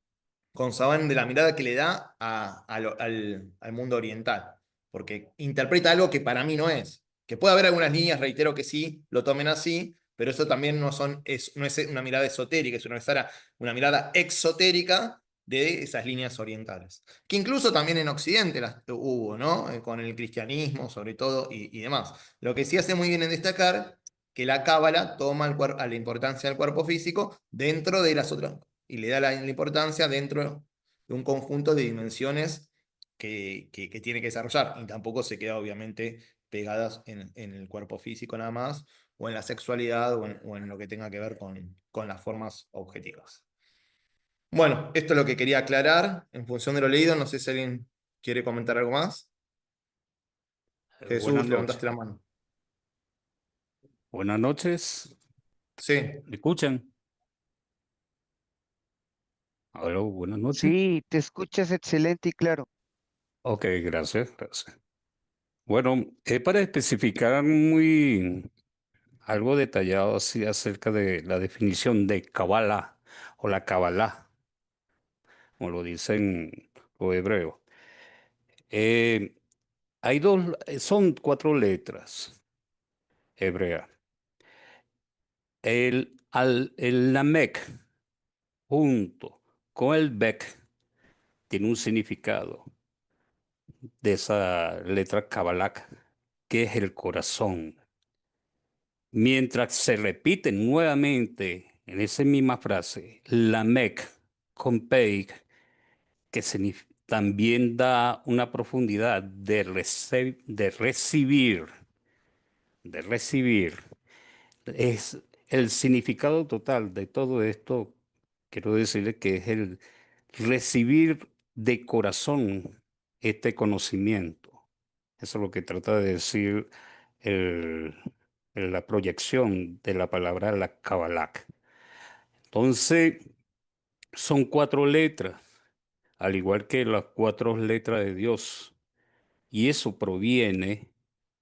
Saban de la mirada que le da al mundo oriental, porque interpreta algo que para mí no es. Que puede haber algunas líneas, reitero que sí, lo tomen así, pero eso también no es una mirada esotérica, es una mirada exotérica de esas líneas orientales. Que incluso también en Occidente las hubo, ¿no? Con el cristianismo, sobre todo, y demás. Lo que sí hace muy bien en destacar que la cábala toma a la importancia del cuerpo físico dentro de las otras, y le da la importancia dentro de un conjunto de dimensiones que tiene que desarrollar, y tampoco se queda obviamente pegadas en el cuerpo físico nada más, o en la sexualidad, o en lo que tenga que ver con las formas objetivas. Bueno, esto es lo que quería aclarar en función de lo leído. No sé si alguien quiere comentar algo más. Buenas Jesús, noches. levantaste la mano. Buenas noches. Sí. ¿Me escuchan? Hola, buenas noches. Sí, te escuchas excelente y claro. Ok, gracias, gracias. Bueno, es para especificar muy algo detallado así acerca de la definición de Kabbalah o la Kabbalah, como lo dicen los hebreos. Eh, son 4 letras hebreas. El Lamek junto con el Bek tiene un significado de esa letra Kabbalah, que es el corazón. Mientras se repite nuevamente en esa misma frase, Lamek con Peik, que también da una profundidad de recibir. Es el significado total de todo esto, quiero decirle que es el recibir de corazón este conocimiento. Eso es lo que trata de decir el- la proyección de la palabra la Kabbalah. Entonces, son 4 letras, al igual que las 4 letras de Dios. Y eso proviene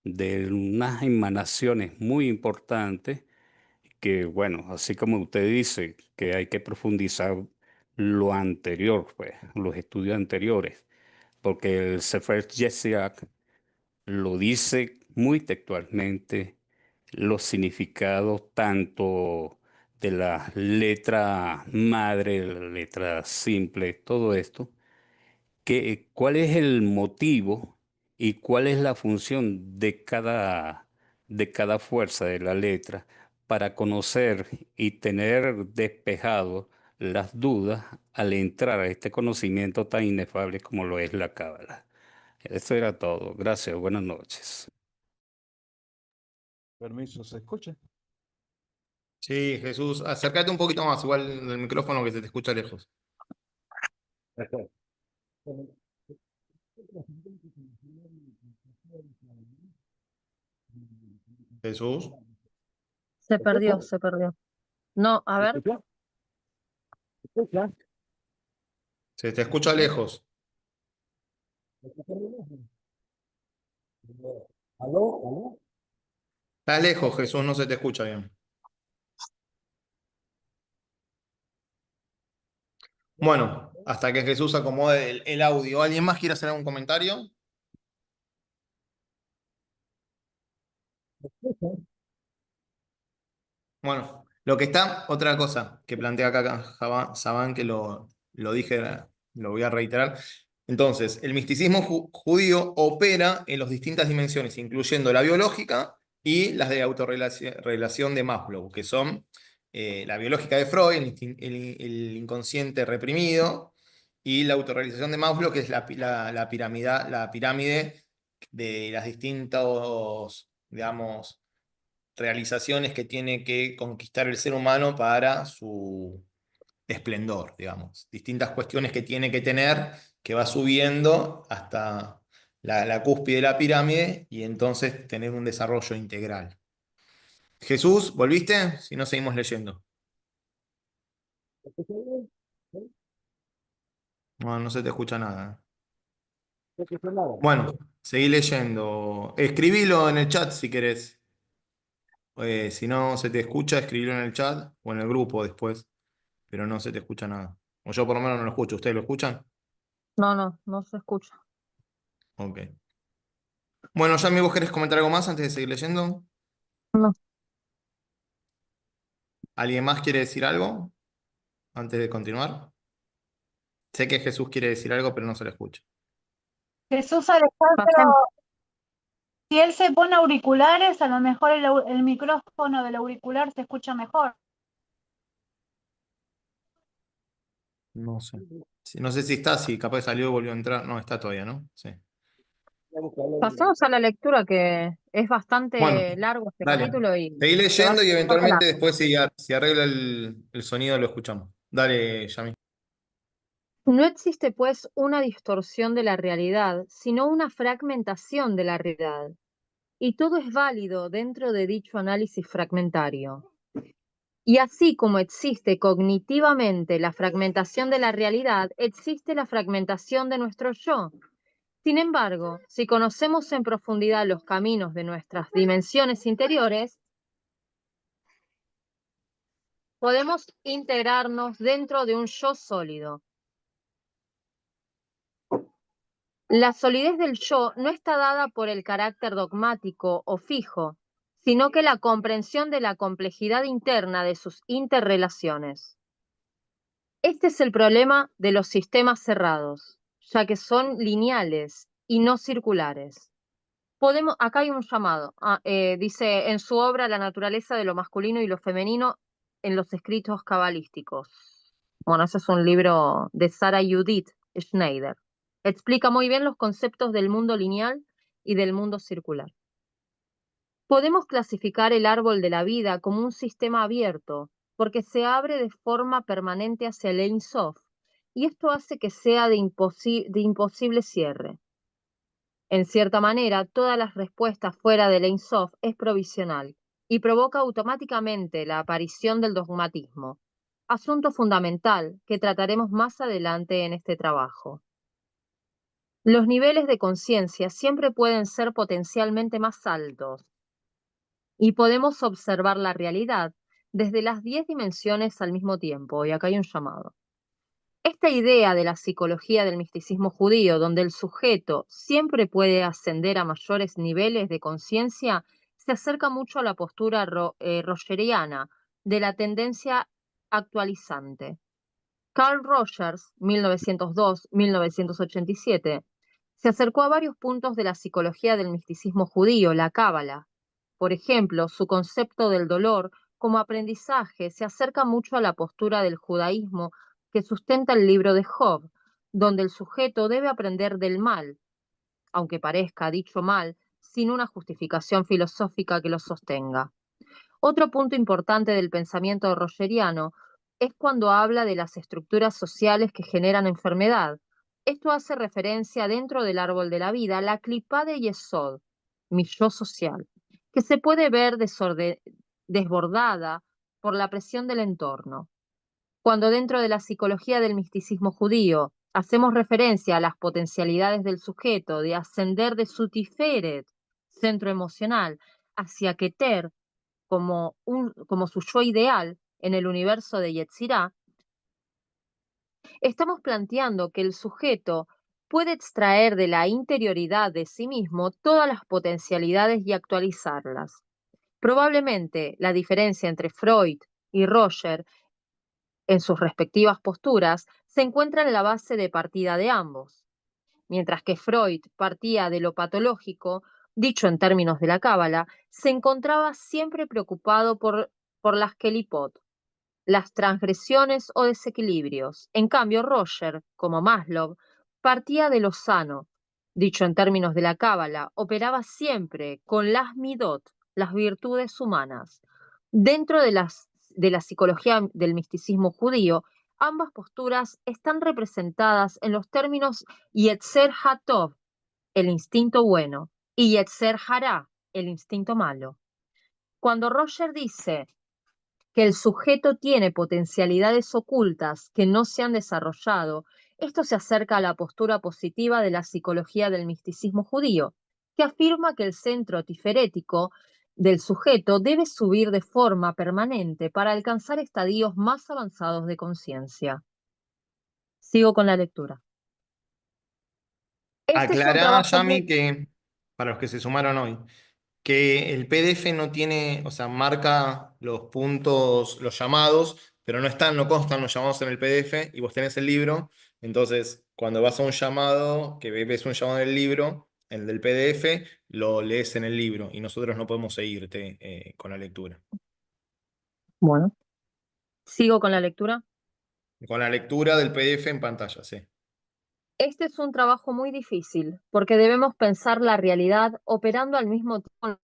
de unas emanaciones muy importantes que, bueno, así como usted dice, que hay que profundizar lo anterior, pues, los estudios anteriores, porque el Sefer Yeseach lo dice muy textualmente, los significados tanto de la letra madre, la letra simple, todo esto, cuál es el motivo y cuál es la función de cada fuerza de la letra para conocer y tener despejado las dudas al entrar a este conocimiento tan inefable como lo es la Cábala. Eso era todo. Gracias. Buenas noches. Permiso, ¿se escucha? Sí, Jesús, acércate un poquito más, igual del micrófono que se te escucha lejos. Jesús, Se perdió, se perdió. No, a ver, se te escucha lejos. Estás lejos, Jesús, no se te escucha bien. Bueno, hasta que Jesús acomode el audio. ¿Alguien más quiere hacer algún comentario? Bueno, lo que está, otra cosa que plantea acá Saban, que lo dije, lo voy a reiterar. Entonces, el misticismo judío opera en las distintas dimensiones, incluyendo la biológica y las de autorrelación de Maslow, que son la biológica de Freud, el inconsciente reprimido, y la autorrealización de Maslow, que es la pirámide de las distintas, digamos, realizaciones que tiene que conquistar el ser humano para su esplendor, digamos. Distintas cuestiones que tiene que tener, que va subiendo hasta la cúspide de la pirámide y entonces tener un desarrollo integral. Jesús, ¿volviste? Si no, seguimos leyendo. No, no se te escucha nada. Bueno, seguí leyendo. Escribilo en el chat si querés. Si no se te escucha, escribilo en el chat o en el grupo después, pero no se te escucha nada. O yo por lo menos no lo escucho. ¿Ustedes lo escuchan? no se escucha. Ok. Bueno, Yami, ¿vos querés comentar algo más antes de seguir leyendo? No. ¿Alguien más quiere decir algo antes de continuar? Sé que Jesús quiere decir algo, pero no se le escucha. Jesús Alejandro, Pasemos. si él se pone auriculares, a lo mejor el micrófono del auricular se escucha mejor. No sé. No sé si está, si capaz salió y volvió a entrar. No, está todavía, ¿no? Sí. Pasemos a la lectura, que es Bueno, bastante largo este dale. capítulo y Seguí se va leyendo y bastante eventualmente largo. después si arregla el sonido lo escuchamos. Dale, Yami. No existe, pues, una distorsión de la realidad, sino una fragmentación de la realidad, y todo es válido dentro de dicho análisis fragmentario. Y así como existe cognitivamente la fragmentación de la realidad, existe la fragmentación de nuestro yo. Sin embargo, si conocemos en profundidad los caminos de nuestras dimensiones interiores, podemos integrarnos dentro de un yo sólido. La solidez del yo no está dada por el carácter dogmático o fijo, sino que la comprensión de la complejidad interna de sus interrelaciones. Este es el problema de los sistemas cerrados, ya que son lineales y no circulares. Acá hay un llamado, dice en su obra La naturaleza de lo masculino y lo femenino en los escritos cabalísticos. Bueno, ese es un libro de Sarah Judith Schneider. Explica muy bien los conceptos del mundo lineal y del mundo circular. Podemos clasificar el árbol de la vida como un sistema abierto, porque se abre de forma permanente hacia el Ein Sof, y esto hace que sea de imposible cierre. En cierta manera, todas las respuestas fuera del Ein Sof es provisional y provoca automáticamente la aparición del dogmatismo, asunto fundamental que trataremos más adelante en este trabajo. Los niveles de conciencia siempre pueden ser potencialmente más altos y podemos observar la realidad desde las 10 dimensiones al mismo tiempo, y acá hay un llamado. Esta idea de la psicología del misticismo judío, donde el sujeto siempre puede ascender a mayores niveles de conciencia, se acerca mucho a la postura rogeriana de la tendencia actualizante. Carl Rogers, 1902-1987, se acercó a varios puntos de la psicología del misticismo judío, la cábala. Por ejemplo, su concepto del dolor como aprendizaje se acerca mucho a la postura del judaísmo que sustenta el libro de Job, donde el sujeto debe aprender del mal, aunque parezca dicho mal, sin una justificación filosófica que lo sostenga. Otro punto importante del pensamiento rogeriano es cuando habla de las estructuras sociales que generan enfermedad. Esto hace referencia dentro del árbol de la vida a la clipá de Yesod, mi yo social, que se puede ver desbordada por la presión del entorno. Cuando dentro de la psicología del misticismo judío hacemos referencia a las potencialidades del sujeto de ascender de su tiferet, centro emocional, hacia Keter, como su yo ideal en el universo de Yetzirah, estamos planteando que el sujeto puede extraer de la interioridad de sí mismo todas las potencialidades y actualizarlas. Probablemente la diferencia entre Freud y Roger en sus respectivas posturas se encuentra en la base de partida de ambos. Mientras que Freud partía de lo patológico, dicho en términos de la cábala, se encontraba siempre preocupado por las kelipot, las transgresiones o desequilibrios. En cambio, Roger, como Maslow, partía de lo sano. Dicho en términos de la cábala, operaba siempre con las midot, las virtudes humanas. Dentro de la psicología del misticismo judío, ambas posturas están representadas en los términos Yetzer Hatov, el instinto bueno, y Yetzer Hara, el instinto malo. Cuando Roger dice que el sujeto tiene potencialidades ocultas que no se han desarrollado, esto se acerca a la postura positiva de la psicología del misticismo judío, que afirma que el centro tiferético del sujeto debe subir de forma permanente para alcanzar estadios más avanzados de conciencia. Sigo con la lectura. Este es un Aclará, trabajo Yami, muy... que para los que se sumaron hoy, que el PDF no tiene, o sea, marca los puntos, los llamados, pero no constan los llamados en el PDF y vos tenés el libro. Entonces, cuando vas a un llamado, que ves un llamado del libro, el del PDF, lo lees en el libro y nosotros no podemos seguirte con la lectura. Bueno, sigo con la lectura. Con la lectura del PDF en pantalla, sí. Este es un trabajo muy difícil porque debemos pensar la realidad operando al mismo tiempo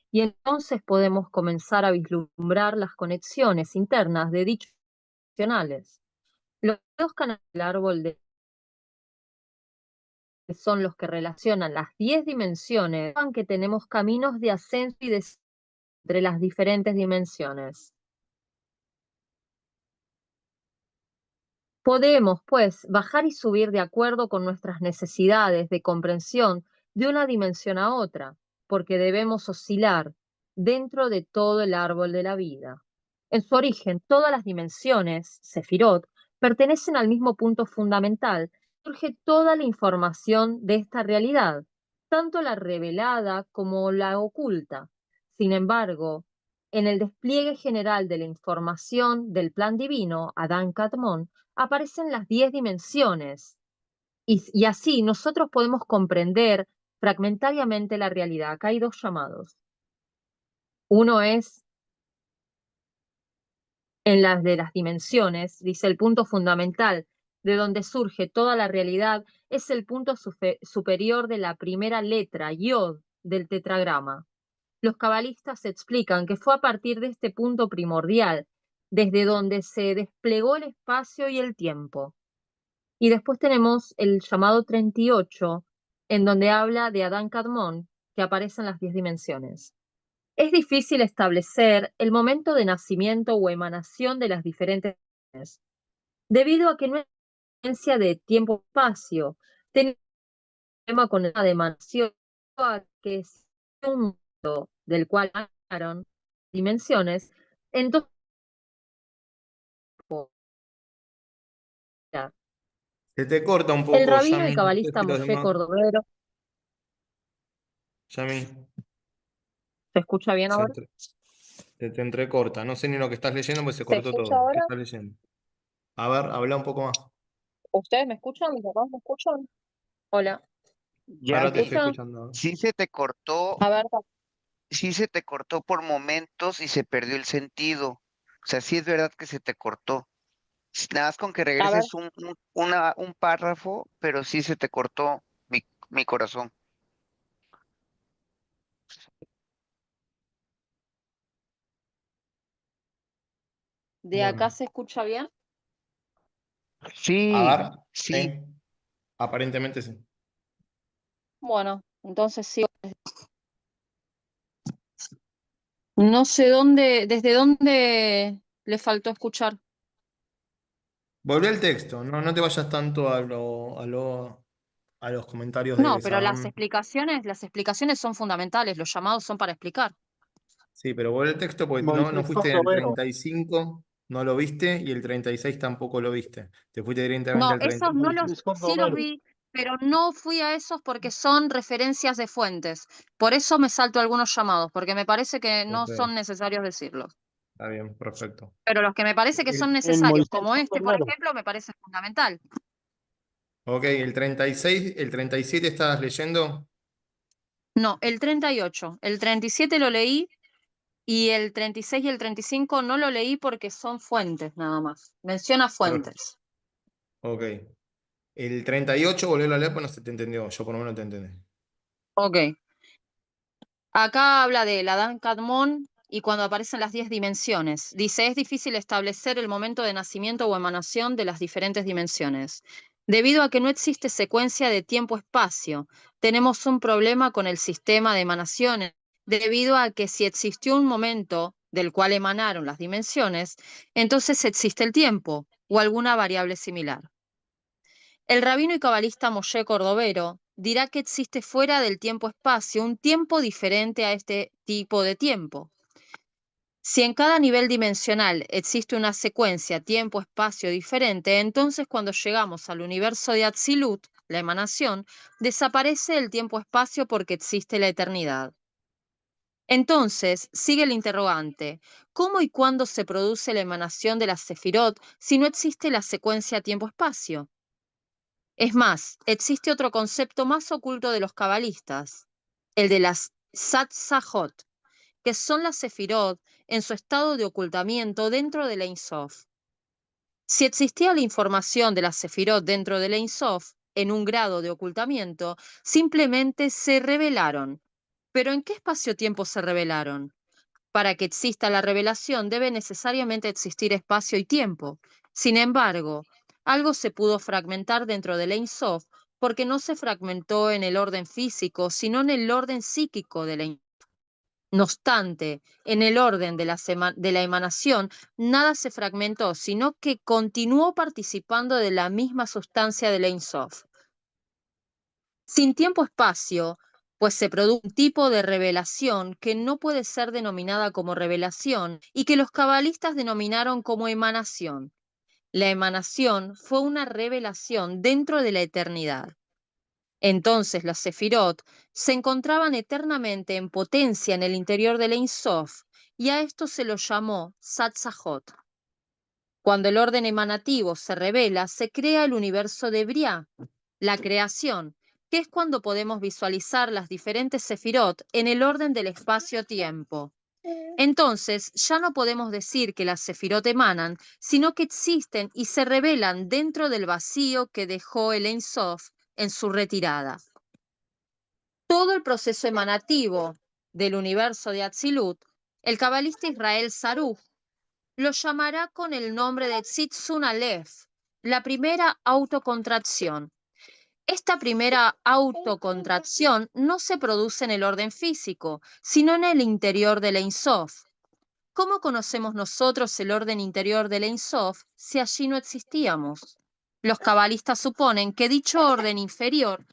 y entonces podemos comenzar a vislumbrar las conexiones internas de dichos emocionales. Los dos canales del árbol son los que relacionan las 10 dimensiones, que tenemos caminos de ascenso y descenso entre las diferentes dimensiones. Podemos, pues, bajar y subir de acuerdo con nuestras necesidades de comprensión de una dimensión a otra, porque debemos oscilar dentro de todo el árbol de la vida. En su origen, todas las dimensiones, Sefirot, pertenecen al mismo punto fundamental. Surge toda la información de esta realidad, tanto la revelada como la oculta. Sin embargo, en el despliegue general de la información del plan divino, Adán Kadmon, aparecen las 10 dimensiones y así nosotros podemos comprender fragmentariamente la realidad. Acá hay dos llamados. Uno es en las de las dimensiones, dice el punto fundamental de donde surge toda la realidad es el punto superior de la primera letra, Yod, del tetragrama. Los cabalistas explican que fue a partir de este punto primordial, desde donde se desplegó el espacio y el tiempo. Y después tenemos el llamado 38, en donde habla de Adán Kadmon, que aparece en las 10 dimensiones. Es difícil establecer el momento de nacimiento o emanación de las diferentes dimensiones, debido a que no hay diferencia de tiempo-espacio. Tenemos un problema con la emanación, que es un mundo del cual emanaron dimensiones, entonces Se te corta un el poco, rabino y Yami, no sé cabalista si los Moshe demás. Cordovero, Yami, ¿se escucha bien ahora? se te entrecorta. No sé ni lo que estás leyendo, pues se ¿Se cortó escucha todo. ¿Qué ahora? estás leyendo? A ver, habla un poco más. ¿Ustedes me escuchan? ¿Mis papás me escuchan? Hola, ¿me Ahora te Yami, estoy escuchan? escuchando. sí se te cortó, A ver, sí se te cortó por momentos y se perdió el sentido. O sea, sí es verdad que se te cortó. Nada más con que a ver, regreses un párrafo, pero sí se te cortó mi corazón. ¿De acá Bueno, se escucha bien? Sí, a ver, sí. sí, aparentemente sí. Bueno, entonces sí. No sé desde dónde le faltó escuchar. Volví al texto, no te vayas tanto a los comentarios No, de pero Sam. las explicaciones son fundamentales, los llamados son para explicar. Sí, pero volví al texto porque no Moisés fuiste en el Cordovero. 35, no lo viste, y el 36 tampoco lo viste. Te fuiste directamente No, al esos no 38. los, Moisés sí los Cordovero. vi, pero no fui a esos porque son referencias de fuentes. Por eso me salto algunos llamados, porque me parece que no Ok, son necesarios decirlos. está bien, perfecto. Pero los que me parece que son El- En necesarios, Moisés como este, por Cordovero. ejemplo, me parece fundamental. ok, el 36, el 37 estabas leyendo. No, el 38, el 37 lo leí y el 36 y el 35 no lo leí porque son fuentes nada más. Menciona Per- fuentes. Ok. El 38, volvió a leer, pues no se te entendió. Yo por lo menos te entendí. Ok. Acá habla de Adán Kadmon y cuando aparecen las 10 dimensiones. Dice, es difícil establecer el momento de nacimiento o emanación de las diferentes dimensiones. Debido a que no existe secuencia de tiempo-espacio, tenemos un problema con el sistema de emanaciones, debido a que si existió un momento del cual emanaron las dimensiones, entonces existe el tiempo o alguna variable similar. El rabino y cabalista Moshe Cordovero dirá que existe fuera del tiempo-espacio un tiempo diferente a este tipo de tiempo. Si en cada nivel dimensional existe una secuencia tiempo-espacio diferente, entonces cuando llegamos al universo de Atzilut, la emanación, desaparece el tiempo-espacio porque existe la eternidad. Entonces, sigue el interrogante, ¿cómo y cuándo se produce la emanación de la Sefirot si no existe la secuencia tiempo-espacio? Es más, existe otro concepto más oculto de los cabalistas, el de las Satzahot, que son las Sefirot en su estado de ocultamiento dentro del Ein Sof. Si existía la información de las Sefirot dentro del Ein Sof, en un grado de ocultamiento, simplemente se revelaron. ¿Pero en qué espacio-tiempo se revelaron? Para que exista la revelación debe necesariamente existir espacio y tiempo. Sin embargo, algo se pudo fragmentar dentro del Ein Sof porque no se fragmentó en el orden físico, sino en el orden psíquico del Ein Sof. No obstante, en el orden de la emanación, nada se fragmentó, sino que continuó participando de la misma sustancia del Ein Sof. Sin tiempo-espacio, pues se produjo un tipo de revelación que no puede ser denominada como revelación y que los cabalistas denominaron como emanación. La emanación fue una revelación dentro de la eternidad. Entonces las Sefirot se encontraban eternamente en potencia en el interior del Ein Sof y a esto se lo llamó Satzahot. Cuando el orden emanativo se revela, se crea el universo de Briá, la creación, que es cuando podemos visualizar las diferentes sefirot en el orden del espacio-tiempo. Entonces, ya no podemos decir que las sefirot emanan, sino que existen y se revelan dentro del vacío que dejó el Ein Sof en su retirada. Todo el proceso emanativo del universo de Atzilut, el cabalista Israel Saruf lo llamará con el nombre de Tzitzun Aleph, la primera autocontracción. Esta primera autocontracción no se produce en el orden físico, sino en el interior del Ein Sof. ¿Cómo conocemos nosotros el orden interior del Ein Sof si allí no existíamos? Los cabalistas suponen que dicho orden inferior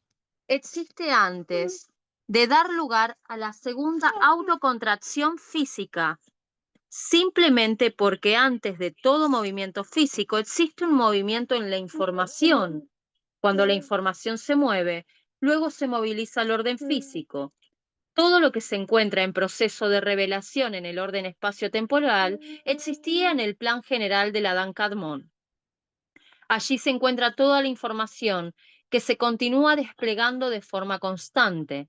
existe antes de dar lugar a la segunda autocontracción física, simplemente porque antes de todo movimiento físico existe un movimiento en la información. Cuando la información se mueve, luego se moviliza el orden físico. Todo lo que se encuentra en proceso de revelación en el orden espacio-temporal existía en el plan general del Adán Kadmon. Allí se encuentra toda la información que se continúa desplegando de forma constante.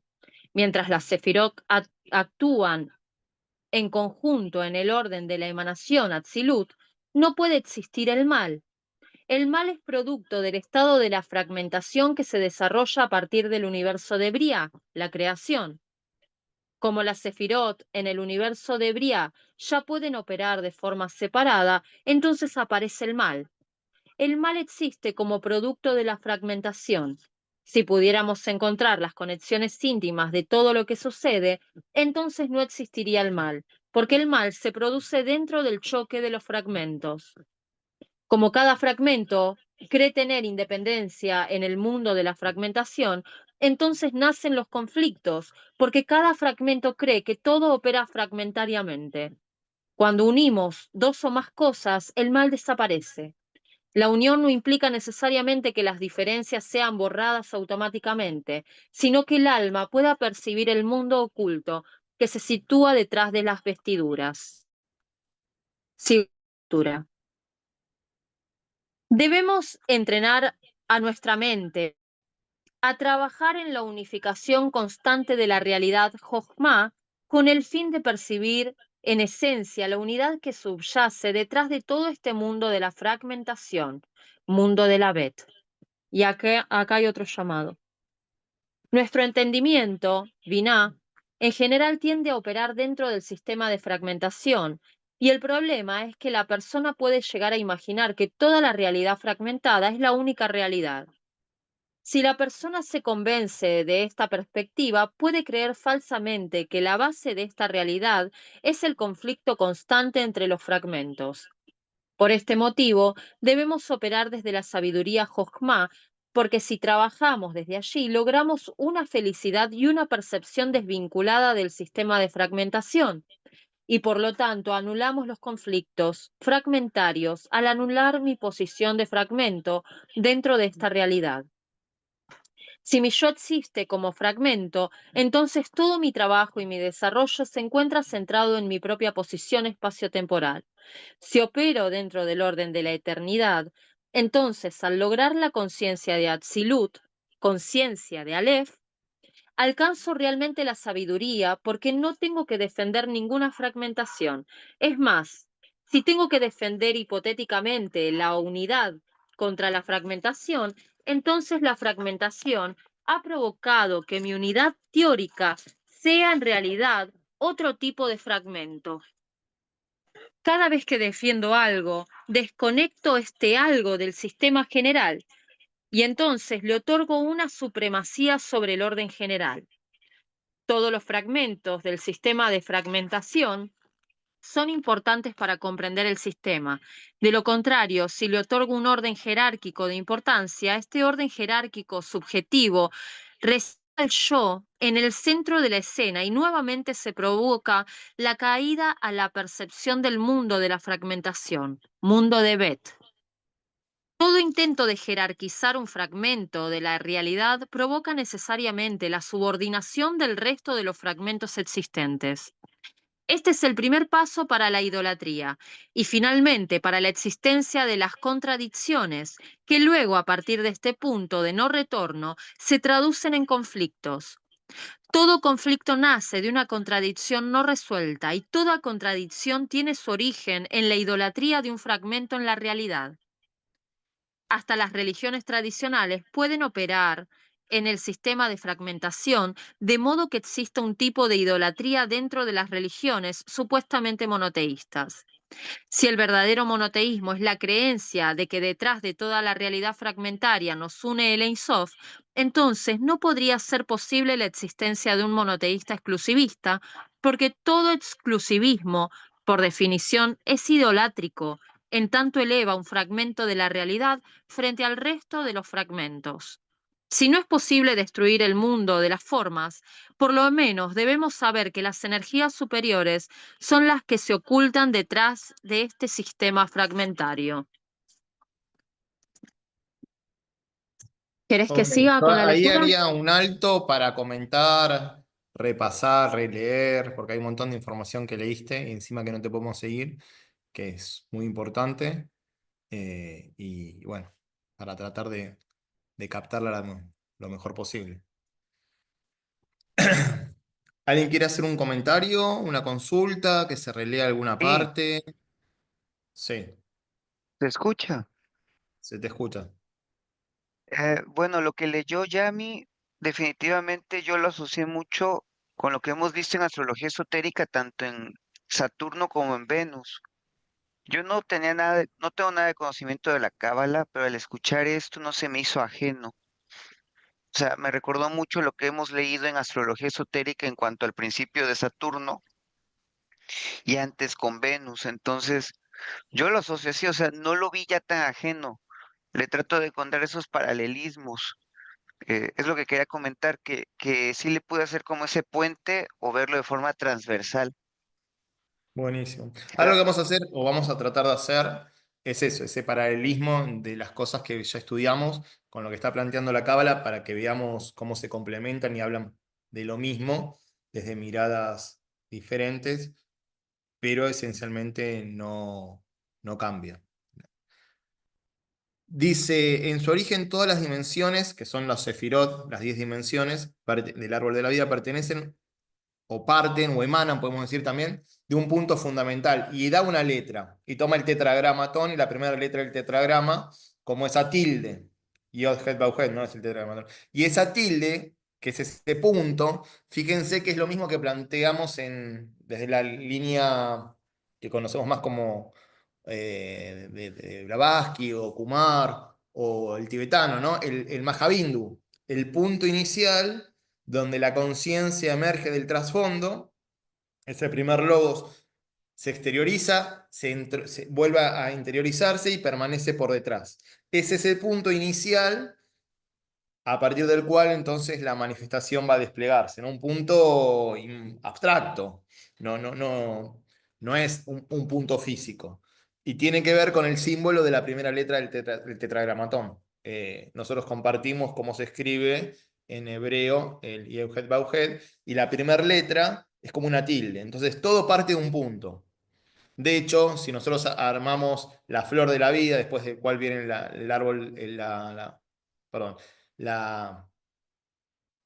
Mientras las Sefirot actúan en conjunto en el orden de la emanación Atzilut, no puede existir el mal. El mal es producto del estado de la fragmentación que se desarrolla a partir del universo de Briá, la creación. Como las Sefirot en el universo de Briá ya pueden operar de forma separada, entonces aparece el mal. El mal existe como producto de la fragmentación. Si pudiéramos encontrar las conexiones íntimas de todo lo que sucede, entonces no existiría el mal, porque el mal se produce dentro del choque de los fragmentos. Como cada fragmento cree tener independencia en el mundo de la fragmentación, entonces nacen los conflictos, porque cada fragmento cree que todo opera fragmentariamente. Cuando unimos dos o más cosas, el mal desaparece. La unión no implica necesariamente que las diferencias sean borradas automáticamente, sino que el alma pueda percibir el mundo oculto que se sitúa detrás de las vestiduras. Cintura. Debemos entrenar a nuestra mente a trabajar en la unificación constante de la realidad Jochma con el fin de percibir en esencia la unidad que subyace detrás de todo este mundo de la fragmentación, mundo de la Bet. Y acá hay otro llamado. Nuestro entendimiento, Binah, en general tiende a operar dentro del sistema de fragmentación, y el problema es que la persona puede llegar a imaginar que toda la realidad fragmentada es la única realidad. Si la persona se convence de esta perspectiva, puede creer falsamente que la base de esta realidad es el conflicto constante entre los fragmentos. Por este motivo, debemos operar desde la sabiduría Jochma, porque si trabajamos desde allí, logramos una felicidad y una percepción desvinculada del sistema de fragmentación, y por lo tanto anulamos los conflictos fragmentarios al anular mi posición de fragmento dentro de esta realidad. Si mi yo existe como fragmento, entonces todo mi trabajo y mi desarrollo se encuentra centrado en mi propia posición espaciotemporal. Si opero dentro del orden de la eternidad, entonces al lograr la conciencia de Atzilut, conciencia de Aleph, alcanzo realmente la sabiduría porque no tengo que defender ninguna fragmentación. Es más, si tengo que defender hipotéticamente la unidad contra la fragmentación, entonces la fragmentación ha provocado que mi unidad teórica sea en realidad otro tipo de fragmento. Cada vez que defiendo algo, desconecto este algo del sistema general y entonces le otorgo una supremacía sobre el orden general. Todos los fragmentos del sistema de fragmentación son importantes para comprender el sistema. De lo contrario, si le otorgo un orden jerárquico de importancia, este orden jerárquico subjetivo reside al yo en el centro de la escena y nuevamente se provoca la caída a la percepción del mundo de la fragmentación, mundo de Bet. Todo intento de jerarquizar un fragmento de la realidad provoca necesariamente la subordinación del resto de los fragmentos existentes. Este es el primer paso para la idolatría y finalmente para la existencia de las contradicciones que luego a partir de este punto de no retorno se traducen en conflictos. Todo conflicto nace de una contradicción no resuelta y toda contradicción tiene su origen en la idolatría de un fragmento en la realidad. Hasta las religiones tradicionales pueden operar en el sistema de fragmentación, de modo que exista un tipo de idolatría dentro de las religiones supuestamente monoteístas. Si el verdadero monoteísmo es la creencia de que detrás de toda la realidad fragmentaria nos une el Ein Sof, entonces no podría ser posible la existencia de un monoteísta exclusivista, porque todo exclusivismo, por definición, es idolátrico, en tanto eleva un fragmento de la realidad frente al resto de los fragmentos. Si no es posible destruir el mundo de las formas, por lo menos debemos saber que las energías superiores son las que se ocultan detrás de este sistema fragmentario. ¿Querés que Ok, siga yo con la ahí lectura? haría un alto para comentar, repasar, releer, porque hay un montón de información que leíste y encima que no te podemos seguir, que es muy importante. Y bueno, para tratar de captarla lo mejor posible. ¿Alguien quiere hacer un comentario, una consulta, que se relea alguna Sí, parte? Sí, ¿se escucha? se te escucha. Bueno, lo que leyó Yami, definitivamente yo lo asocié mucho con lo que hemos visto en astrología esotérica, tanto en Saturno como en Venus. Yo no tenía nada, no tengo nada de conocimiento de la cábala, pero al escuchar esto no se me hizo ajeno. O sea, me recordó mucho lo que hemos leído en astrología esotérica en cuanto al principio de Saturno y antes con Venus. Entonces, yo lo asocio así, o sea, no lo vi ya tan ajeno. Le trato de encontrar esos paralelismos. Es lo que quería comentar, que sí le pude hacer como ese puente o verlo de forma transversal. Buenísimo. Algo Era- que vamos a hacer o vamos a tratar de hacer es eso, ese paralelismo de las cosas que ya estudiamos con lo que está planteando la Cábala para que veamos cómo se complementan y hablan de lo mismo desde miradas diferentes, pero esencialmente no cambia. Dice, en su origen todas las dimensiones, que son los sefirot, las 10 dimensiones del árbol de la vida, pertenecen o parten o emanan, podemos decir también, de un punto fundamental y da una letra y toma el tetragramatón y la primera letra del tetragrama como esa tilde. Yod, Het, Bau, Het, no es el tetragramatón. Y esa tilde, que es ese punto, fíjense que es lo mismo que planteamos desde la línea que conocemos más como de Blavatsky o Kumar o el tibetano, ¿no? El Mahabindu, el punto inicial donde la conciencia emerge del trasfondo, ese primer logos se exterioriza, se vuelve a interiorizarse y permanece por detrás. Ese es el punto inicial a partir del cual entonces la manifestación va a desplegarse, ¿no? Un punto abstracto, no es un punto físico. Y tiene que ver con el símbolo de la primera letra del tetragramatón. Nosotros compartimos cómo se escribe en hebreo el Yeuhet Bauhet, y la primera letra es como una tilde. Entonces todo parte de un punto. De hecho, si nosotros armamos la flor de la vida, después del cual viene el árbol, perdón, la,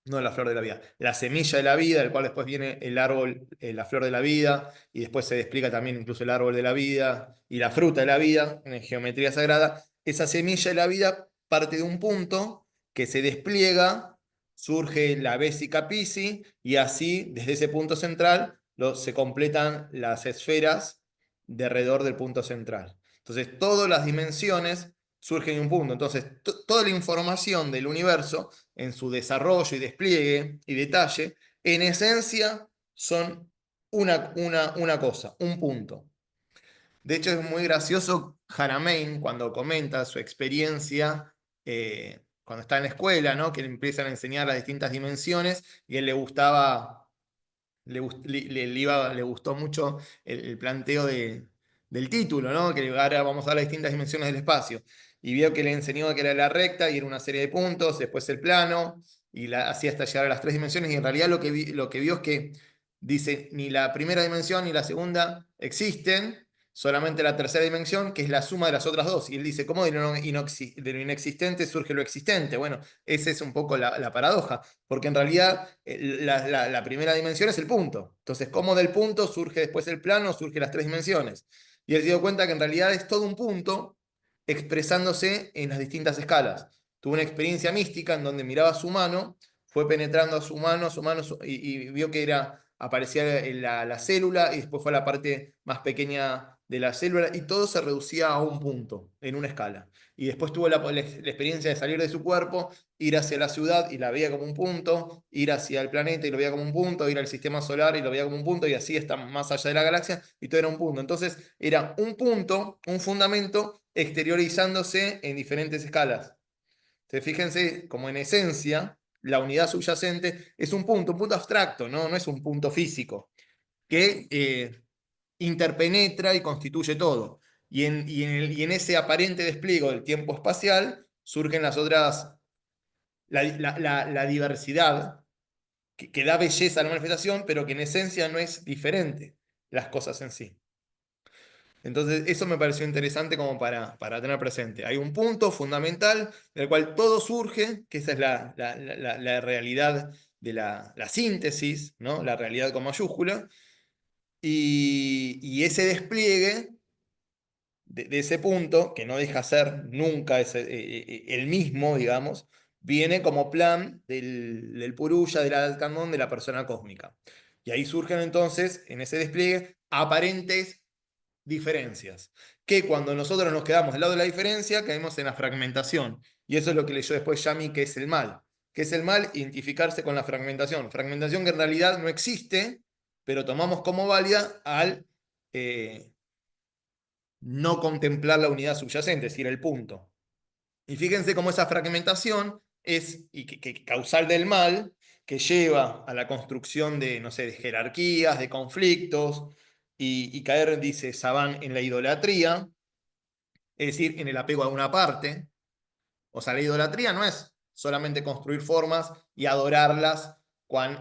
no la flor de la vida, la semilla de la vida, del cual después viene el árbol, la flor de la vida, y después se explica también incluso el árbol de la vida y la fruta de la vida en geometría sagrada. Esa semilla de la vida parte de un punto que se despliega, surge la Vesica Piscis, y así, desde ese punto central, se completan las esferas de alrededor del punto central. Entonces, todas las dimensiones surgen de un punto. Entonces, toda la información del universo en su desarrollo y despliegue y detalle, en esencia son una cosa, un punto. De hecho, es muy gracioso Haramein cuando comenta su experiencia cuando está en la escuela, ¿no? Que le empiezan a enseñar las distintas dimensiones y a él le gustaba, le gustó mucho el planteo del título, ¿no? Que ahora vamos a ver las distintas dimensiones del espacio. Y vio que le enseñó que era la recta y era una serie de puntos, después el plano, y así hasta llegar a las 3 dimensiones. Y en realidad lo que vio es que dice, ni la primera dimensión ni la segunda existen, solamente la tercera dimensión, que es la suma de las otras dos. Y él dice, ¿cómo de lo inexistente surge lo existente? Bueno, esa es un poco la paradoja, porque en realidad la primera dimensión es el punto. Entonces, ¿cómo del punto surge después el plano, surge las 3 dimensiones? Y él se dio cuenta que en realidad es todo un punto expresándose en las distintas escalas. Tuvo una experiencia mística en donde miraba su mano, fue penetrando a su mano, y vio que aparecía la célula y después fue a la parte más pequeña de la célula y todo se reducía a un punto, en una escala. Y después tuvo la experiencia de salir de su cuerpo, ir hacia la ciudad y la veía como un punto, ir hacia el planeta y lo veía como un punto, ir al sistema solar y lo veía como un punto, y así está más allá de la galaxia y todo era un punto. Entonces era un punto, un fundamento exteriorizándose en diferentes escalas. Entonces fíjense como en esencia la unidad subyacente es un punto abstracto, no es un punto físico, que interpenetra y constituye todo. Y en ese aparente despliegue del tiempo espacial surgen las otras, la diversidad que da belleza a la manifestación, pero que en esencia no es diferente las cosas en sí. Entonces, eso me pareció interesante como para tener presente. Hay un punto fundamental del cual todo surge, que esa es la realidad de la síntesis, ¿no? La realidad con mayúscula, y ese despliegue de ese punto, que no deja ser nunca el mismo, digamos, viene como plan del Purusha, del Alcandón, de la persona cósmica. Y ahí surgen entonces, en ese despliegue, aparentes diferencias, que cuando nosotros nos quedamos del lado de la diferencia, caemos en la fragmentación. Y eso es lo que leyó después Yami, que es el mal. ¿Qué es el mal? Identificarse con la fragmentación. Fragmentación que en realidad no existe, pero tomamos como válida al no contemplar la unidad subyacente, es decir, el punto. Y fíjense cómo esa fragmentación es causal del mal, que lleva a la construcción de, no sé, de jerarquías, de conflictos, y caer, dice Saban, en la idolatría, es decir, en el apego a una parte. O sea, la idolatría no es solamente construir formas y adorarlas cuan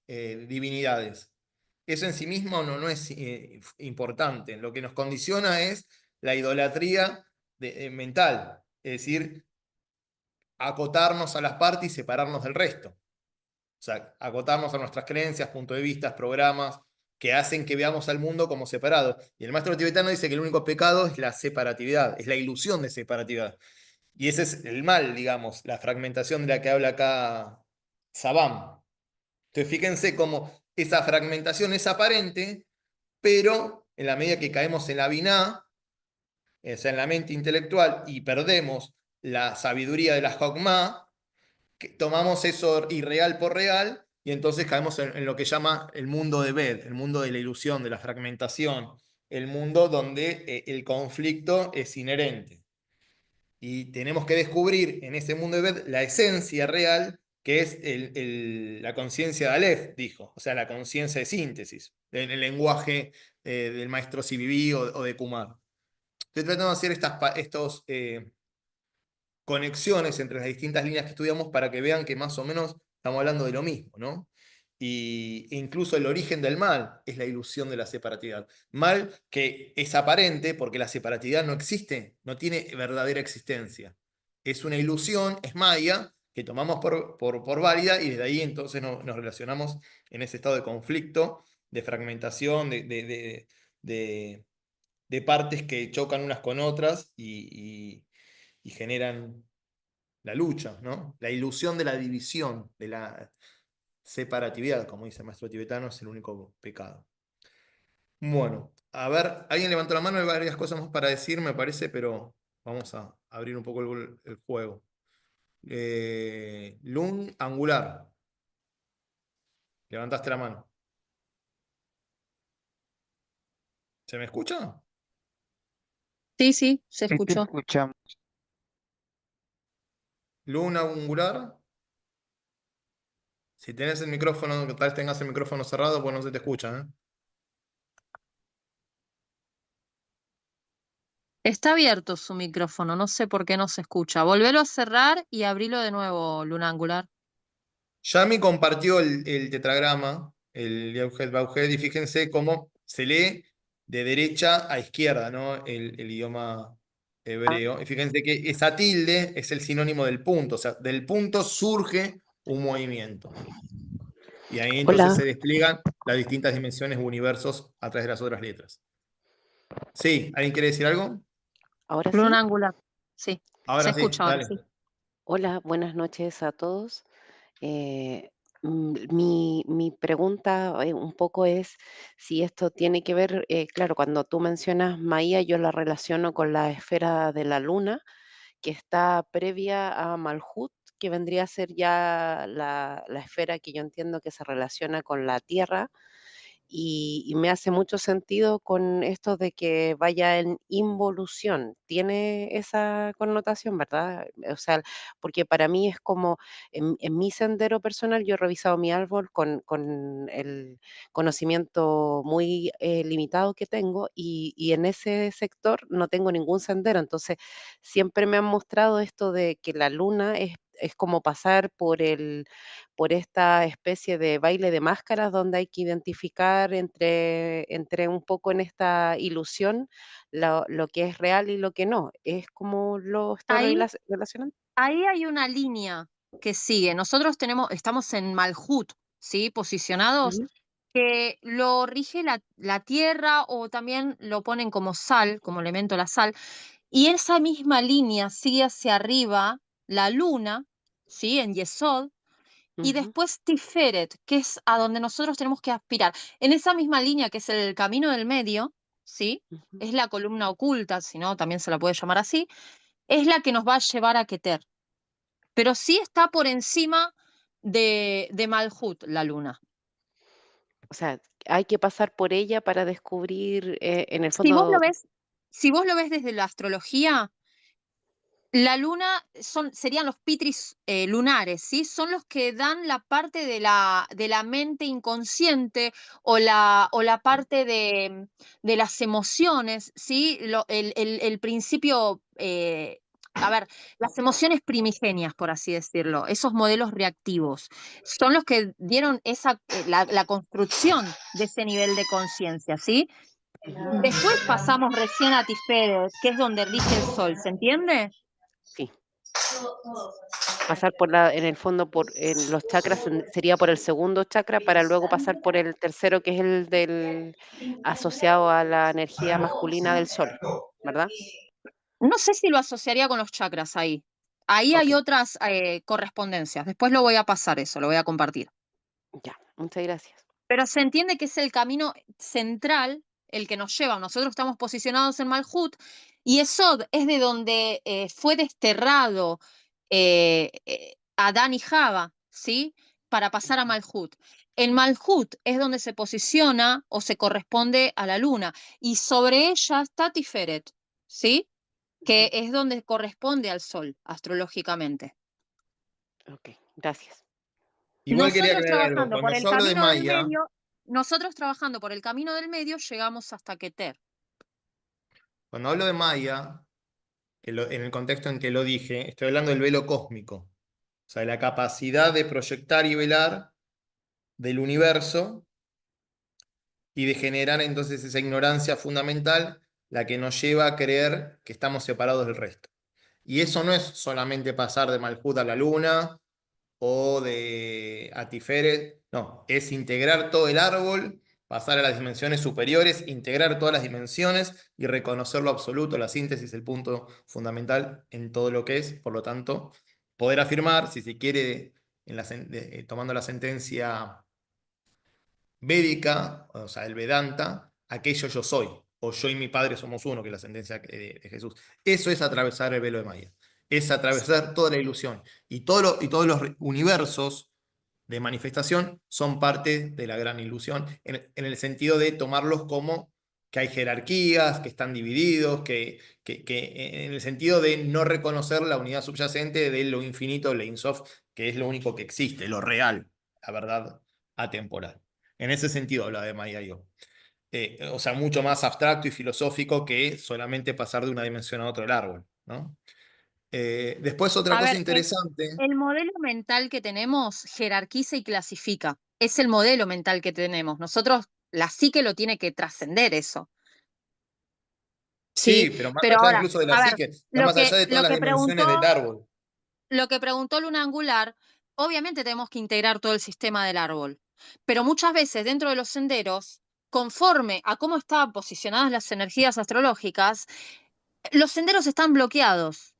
divinidades. Eso en sí mismo no es importante. Lo que nos condiciona es la idolatría mental, es decir, acotarnos a las partes y separarnos del resto. O sea, acotarnos a nuestras creencias, puntos de vista, programas que hacen que veamos al mundo como separado. Y el maestro tibetano dice que el único pecado es la separatividad, es la ilusión de separatividad. Y ese es el mal, digamos, la fragmentación de la que habla acá Sabam. Entonces fíjense cómo esa fragmentación es aparente, pero en la medida que caemos en la biná, o sea, en la mente intelectual, y perdemos la sabiduría de la Jokmah, tomamos eso irreal por real, y entonces caemos en lo que llama el mundo de Bed, el mundo de la ilusión, de la fragmentación, el mundo donde el conflicto es inherente. Y tenemos que descubrir en ese mundo de Bed la esencia real, que es la conciencia de Aleph, dijo, o sea, la conciencia de síntesis, en el lenguaje del maestro Sibibi o de Kumar. Estoy tratando de hacer estos conexiones entre las distintas líneas que estudiamos para que vean que más o menos estamos hablando de lo mismo, ¿no? E incluso el origen del mal es la ilusión de la separatividad. Mal que es aparente porque la separatividad no existe, no tiene verdadera existencia. Es una ilusión, es maya, que tomamos por válida y desde ahí entonces nos relacionamos en ese estado de conflicto, de fragmentación, de partes que chocan unas con otras y generan la lucha, ¿no? La ilusión de la división, de la separatividad, como dice el maestro tibetano, es el único pecado. Bueno, a ver, alguien levantó la mano, hay varias cosas más para decir, me parece, pero vamos a abrir un poco el juego. Lun Angular. Levantaste la mano. ¿Se me escucha? Sí, sí, se Sí te escuchó. escuchamos. Lun Angular. Si tenés el micrófono, que tal vez tengas el micrófono cerrado, pues no se te escucha, ¿eh? Está abierto su micrófono, no sé por qué no se escucha. Volvelo a cerrar y abrilo de nuevo, Luna Angular. Yami compartió el tetragrama, el Yaujet Baujet, y fíjense cómo se lee de derecha a izquierda, ¿no? El idioma hebreo. Y fíjense que esa tilde es el sinónimo del punto, o sea, del punto surge un movimiento. Y ahí entonces Hola, se despliegan las distintas dimensiones u universos a través de las otras letras. Sí, ¿alguien quiere decir algo? ahora sí. Luna Angular, sí, se Ahora sí, escucha ahora, dale. sí. Hola, buenas noches a todos. Mi pregunta un poco es si esto tiene que ver, claro, cuando tú mencionas Maía, yo la relaciono con la esfera de la luna, que está previa a Malhut, que vendría a ser ya la esfera que yo entiendo que se relaciona con la Tierra. Y me hace mucho sentido con esto de que vaya en involución. Tiene esa connotación, ¿verdad? O sea, porque para mí es como en mi sendero personal, yo he revisado mi árbol con el conocimiento muy limitado que tengo y en ese sector no tengo ningún sendero. Entonces, siempre me han mostrado esto de que la luna es como pasar por esta especie de baile de máscaras donde hay que identificar entre un poco en esta ilusión lo que es real y lo que no. ¿Es como lo estoy Ahí, relacionando? ahí hay una línea que sigue. Nosotros estamos en Malhut, ¿sí? Posicionados, Ujú. que lo rige la tierra o también lo ponen como sal, como elemento la sal. Y esa misma línea sigue hacia arriba la luna ¿sí? En Yesod, y Ujú. después Tiferet, que es a donde nosotros tenemos que aspirar. En esa misma línea que es el camino del medio, ¿sí? Ujú. Es la columna oculta, si no, también se la puede llamar así, es la que nos va a llevar a Keter. Pero sí está por encima de Malhut, la luna. O sea, hay que pasar por ella para descubrir, en el Si vos lo fondo, ves, si vos lo ves desde la astrología, la luna serían los pitris lunares, ¿sí? Son los que dan la parte de la mente inconsciente o la parte de las emociones, ¿sí? El principio, a ver, las emociones primigenias, por así decirlo, esos modelos reactivos, son los que dieron la construcción de ese nivel de conciencia, ¿sí? Después pasamos recién a Tiferet, que es donde rige el sol, ¿se entiende? sí, pasar por en el fondo, en los chakras, sería por el segundo chakra para luego pasar por el tercero, que es el asociado a la energía masculina del sol, ¿verdad? No sé si lo asociaría con los chakras ahí. Ahí Ok, hay otras correspondencias. Después lo voy a pasar eso, lo voy a compartir. ya, muchas gracias. Pero se entiende que es el camino central el que nos lleva. Nosotros estamos posicionados en Malhut y Esod es de donde fue desterrado Adán y Java, ¿sí? Para pasar a Malhut. En Malhut es donde se posiciona o se corresponde a la luna y sobre ella está Tiferet, ¿sí? Que es donde corresponde al sol astrológicamente. Ok, gracias. Igual quería Nosotros aclarar algo. trabajando por Cuando el yo hablo de camino del Maya, medio, nosotros trabajando por el camino del medio llegamos hasta Keter. cuando hablo de Maya, en el contexto en que lo dije, estoy hablando del velo cósmico. O sea, de la capacidad de proyectar y velar del universo y de generar entonces esa ignorancia fundamental, la que nos lleva a creer que estamos separados del resto. Y eso no es solamente pasar de Malhut a la luna o de Atiferet, no, es integrar todo el árbol, pasar a las dimensiones superiores, integrar todas las dimensiones y reconocer lo absoluto, la síntesis, el punto fundamental en todo lo que es, por lo tanto, poder afirmar, si se quiere, tomando la sentencia védica, o sea, el Vedanta, aquello yo soy, o yo y mi padre somos uno, que es la sentencia de Jesús. Eso es atravesar el velo de Maya, es atravesar toda la ilusión. Y todos los universos de manifestación son parte de la gran ilusión, en el sentido de tomarlos como que hay jerarquías, que están divididos, que en el sentido de no reconocer la unidad subyacente de lo infinito, el Ein Sof, que es lo único que existe, lo real, la verdad atemporal. En ese sentido habla de Maya yo. O sea, mucho más abstracto y filosófico que solamente pasar de una dimensión a otra del árbol, ¿no? Después otra A cosa ver, interesante. el modelo mental que tenemos jerarquiza y clasifica. Es el modelo mental que tenemos. Nosotros, la psique lo tiene que trascender eso. Sí, Sí, pero más pero allá ahora, incluso de la a ver, psique, está más allá de todas las dimensiones del árbol. lo que preguntó Luna Angular, obviamente tenemos que integrar todo el sistema del árbol, pero muchas veces dentro de los senderos, conforme a cómo están posicionadas las energías astrológicas, los senderos están bloqueados.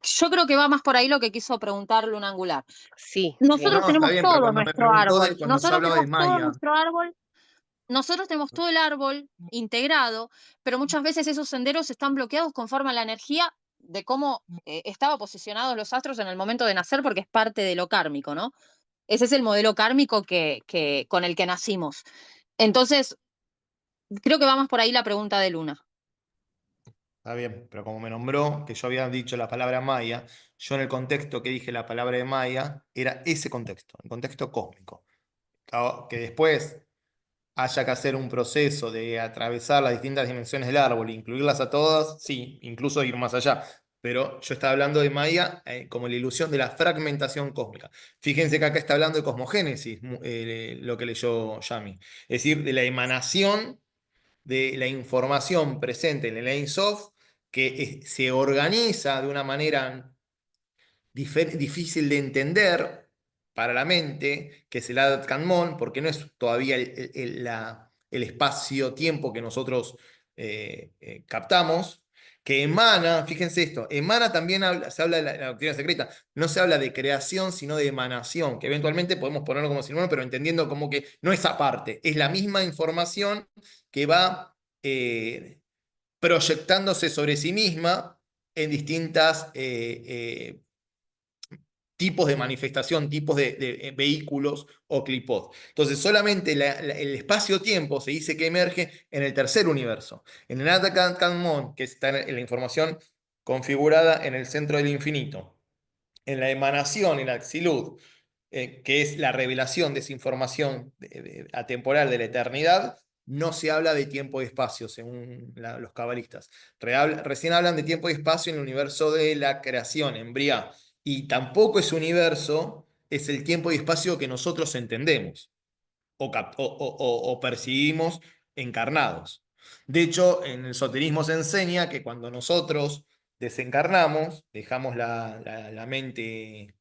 Yo creo que va más por ahí lo que quiso preguntar Luna Angular. Sí, sí. Nosotros No, está tenemos bien, pero todo cuando me nuestro preguntó árbol, cuando yo hablaba del Maya, nosotros tenemos todo el árbol integrado, pero muchas veces esos senderos están bloqueados conforme a la energía de cómo estaban posicionados los astros en el momento de nacer, porque es parte de lo kármico, ¿no? Ese es el modelo kármico con el que nacimos. Entonces, creo que va más por ahí la pregunta de Luna. está bien, pero como me nombró, que yo había dicho la palabra Maya, yo en el contexto que dije la palabra de Maya, era ese contexto, el contexto cósmico. Que después haya que hacer un proceso de atravesar las distintas dimensiones del árbol e incluirlas a todas, sí, incluso ir más allá. Pero yo estaba hablando de Maya como la ilusión de la fragmentación cósmica. Fíjense que acá está hablando de cosmogénesis, lo que leyó Yami. Es decir, de la emanación de la información presente en el Ein Sof, que se organiza de una manera difícil de entender para la mente, que es el Adat Kanmon, porque no es todavía el espacio-tiempo que nosotros captamos, que emana, fíjense esto, emana también se habla de la doctrina secreta, no se habla de creación, sino de emanación, que eventualmente podemos ponerlo como sinónimo, pero entendiendo como que no es aparte, es la misma información que va proyectándose sobre sí misma en distintas tipos de manifestación, tipos de vehículos o clipod. Entonces, solamente el espacio-tiempo se dice que emerge en el tercer universo. En el Atacamón, que está en la información configurada en el centro del infinito. En la emanación, en la Axilud, que es la revelación de esa información atemporal de la eternidad, no se habla de tiempo y espacio, según los cabalistas. Recién hablan de tiempo y espacio en el universo de la creación, en Briá. Y tampoco ese universo es el tiempo y espacio que nosotros entendemos o percibimos encarnados. De hecho, en el esoterismo se enseña que cuando nosotros desencarnamos, dejamos la mente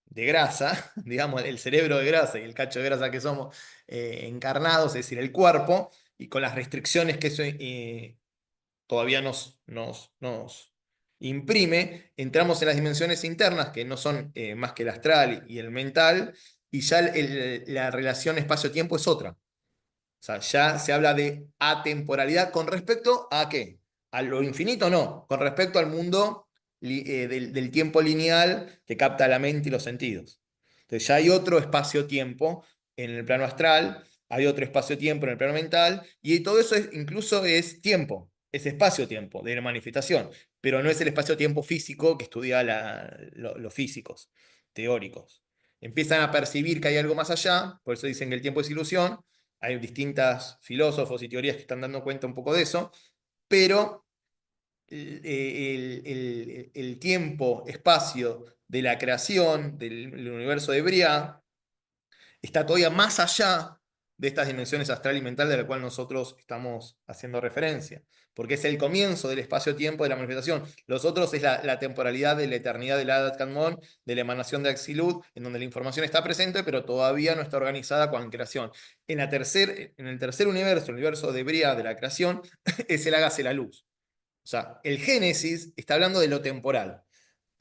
de grasa, digamos, el cerebro de grasa y el cacho de grasa que somos encarnados, es decir, el cuerpo, y con las restricciones que eso todavía nos imprime, entramos en las dimensiones internas, que no son más que el astral y el mental, y ya la relación espacio-tiempo es otra. O sea, ya se habla de atemporalidad con respecto a ¿qué? A lo infinito no, con respecto al mundo del tiempo lineal que capta la mente y los sentidos. Entonces ya hay otro espacio-tiempo en el plano astral, hay otro espacio-tiempo en el plano mental, y todo eso incluso es tiempo, es espacio-tiempo de la manifestación, pero no es el espacio-tiempo físico que estudia los físicos teóricos. Empiezan a percibir que hay algo más allá, por eso dicen que el tiempo es ilusión. Hay distintos filósofos y teorías que están dando cuenta un poco de eso, pero el tiempo, espacio de la creación del universo de Briá está todavía más allá de estas dimensiones astral y mental de la cual nosotros estamos haciendo referencia, porque es el comienzo del espacio-tiempo de la manifestación. Los otros es la temporalidad de la eternidad del Adat Kadmon, de la emanación de Axilud, en donde la información está presente, pero todavía no está organizada con creación. En el tercer universo, el universo de Briá, de la creación, es el hágase la luz. O sea, el Génesis está hablando de lo temporal.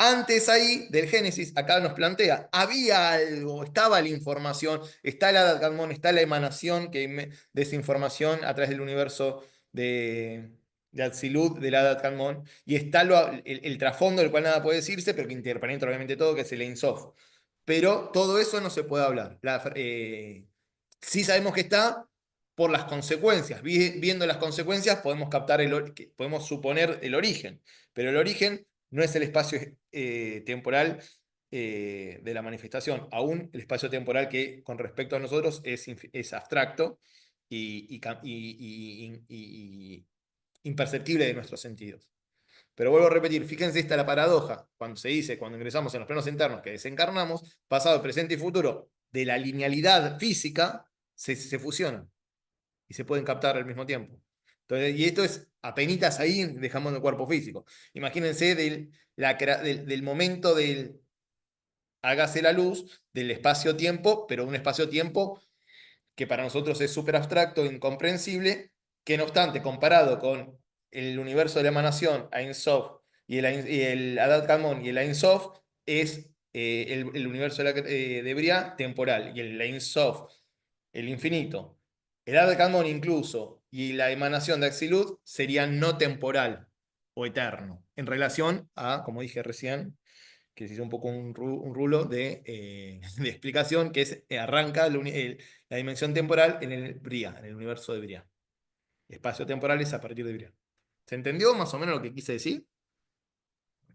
Antes ahí del Génesis, acá nos plantea, había algo, estaba la información, está el Adad-Kadmon, está la emanación de esa información a través del universo de Atzilud, del Adad-Kadmon, y está el trasfondo del cual nada puede decirse, pero que interpenetra obviamente todo, que es el Ein Sof. Pero todo eso no se puede hablar. Sí sabemos que está por las consecuencias. Viendo las consecuencias podemos podemos suponer el origen, pero el origen no es el espacio temporal de la manifestación, aún el espacio temporal que con respecto a nosotros es abstracto y imperceptible de nuestros sentidos. Pero vuelvo a repetir, fíjense esta la paradoja, cuando se dice, cuando ingresamos en los planos internos que desencarnamos, pasado, presente y futuro, de la linealidad física, se fusionan y se pueden captar al mismo tiempo. Entonces, y esto es apenitas ahí, dejamos el cuerpo físico. Imagínense del momento del hágase la luz, del espacio-tiempo, pero un espacio-tiempo que para nosotros es súper abstracto, incomprensible, que no obstante, comparado con el universo de la emanación, Ein Sof, y el Adad Kadmon y el Ein Sof, es el universo de Briá temporal, y el Ein Sof, el infinito. El Adad Kadmon incluso, y la emanación de Axilud serían no temporal o eterno, en relación a, como dije recién, que se hizo un poco un rulo de explicación, que es arranca la dimensión temporal en el Briá, en el universo de Briá. Espacio temporal es a partir de Briá. ¿Se entendió más o menos lo que quise decir?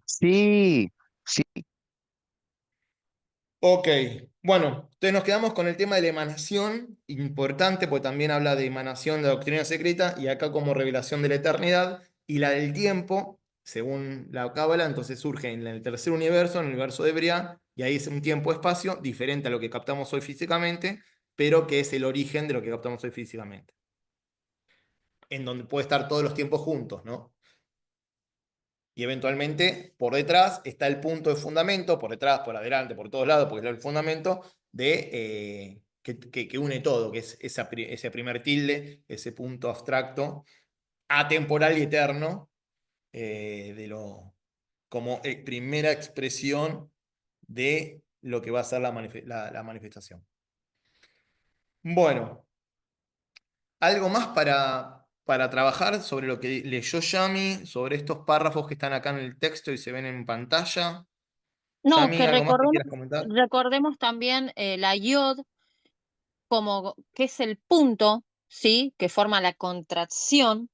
Sí, sí. Ok, bueno, entonces nos quedamos con el tema de la emanación, importante, porque también habla de emanación de la doctrina secreta, y acá como revelación de la eternidad, y la del tiempo, según la Cábala, entonces surge en el tercer universo, en el universo de Briá, y ahí es un tiempo-espacio diferente a lo que captamos hoy físicamente, pero que es el origen de lo que captamos hoy físicamente, en donde puede estar todos los tiempos juntos, ¿no? Y eventualmente por detrás está el punto de fundamento, por detrás, por adelante, por todos lados, porque es el fundamento que une todo, que es ese primer tilde, ese punto abstracto, atemporal y eterno, como primera expresión de lo que va a ser la manifestación. Bueno, algo más para trabajar sobre lo que leyó Yami, sobre estos párrafos que están acá en el texto y se ven en pantalla. No, Yami, que ¿algo más que quieras comentar? recordemos también la yod como que es el punto, ¿sí? Que forma la contracción.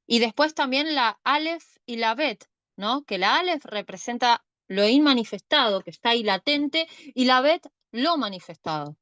Y después también la Aleph y la Bet, ¿no? Que la Aleph representa lo inmanifestado, que está ahí latente, y la Bet lo manifestado.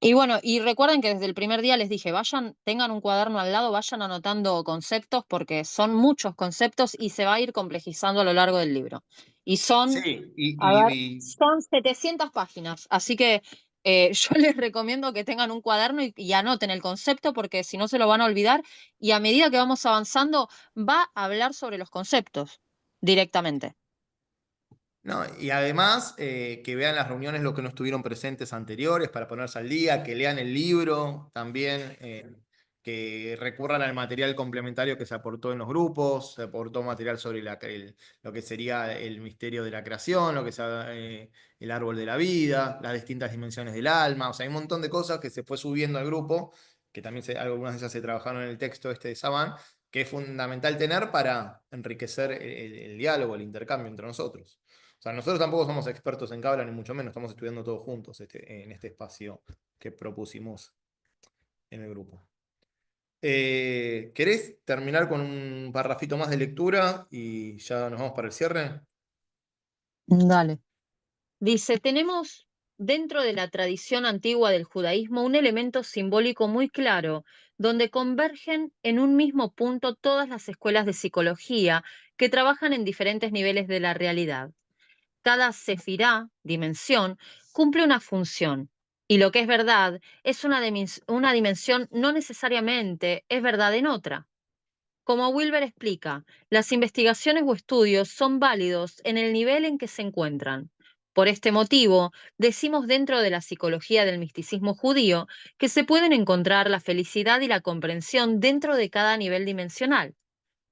Y bueno, y recuerden que desde el primer día les dije, vayan, tengan un cuaderno al lado, vayan anotando conceptos, porque son muchos conceptos y se va a ir complejizando a lo largo del libro. Y son, Sí, a ver, son 700 páginas, así que yo les recomiendo que tengan un cuaderno y anoten el concepto, porque si no se lo van a olvidar, y a medida que vamos avanzando, va a hablar sobre los conceptos directamente. no, y además que vean las reuniones los que no estuvieron presentes anteriores para ponerse al día, que lean el libro también, que recurran al material complementario que se aportó en los grupos, se aportó material sobre lo que sería el misterio de la creación, lo que sea el árbol de la vida, las distintas dimensiones del alma, o sea, hay un montón de cosas que se fue subiendo al grupo, que también algunas de ellas se trabajaron en el texto este de Saban, que es fundamental tener para enriquecer el diálogo, el intercambio entre nosotros. O sea, nosotros tampoco somos expertos en Cábala, ni mucho menos, estamos estudiando todos juntos en este espacio que propusimos en el grupo. ¿Querés terminar con un parrafito más de lectura y ya nos vamos para el cierre? Dale. Dice, tenemos dentro de la tradición antigua del judaísmo un elemento simbólico muy claro, donde convergen en un mismo punto todas las escuelas de psicología que trabajan en diferentes niveles de la realidad. Cada sefirá, dimensión, cumple una función, y lo que es verdad es una dimensión no necesariamente es verdad en otra. Como Wilber explica, las investigaciones o estudios son válidos en el nivel en que se encuentran. Por este motivo, decimos dentro de la psicología del misticismo judío que se pueden encontrar la felicidad y la comprensión dentro de cada nivel dimensional.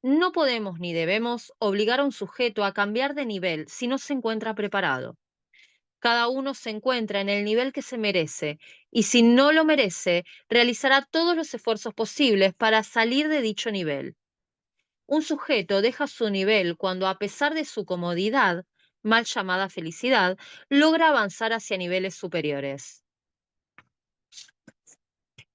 No podemos ni debemos obligar a un sujeto a cambiar de nivel si no se encuentra preparado. Cada uno se encuentra en el nivel que se merece y si no lo merece, realizará todos los esfuerzos posibles para salir de dicho nivel. Un sujeto deja su nivel cuando, a pesar de su comodidad, mal llamada felicidad, logra avanzar hacia niveles superiores.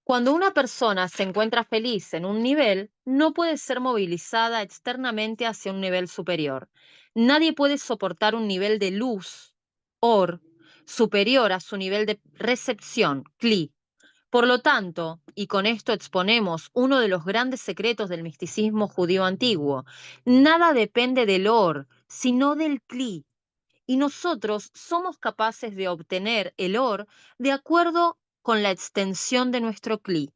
Cuando una persona se encuentra feliz en un nivel, no puede ser movilizada externamente hacia un nivel superior. Nadie puede soportar un nivel de luz, or, superior a su nivel de recepción, cli. Por lo tanto, y con esto exponemos uno de los grandes secretos del misticismo judío antiguo, nada depende del or, sino del cli. Y nosotros somos capaces de obtener el or de acuerdo con la extensión de nuestro cli.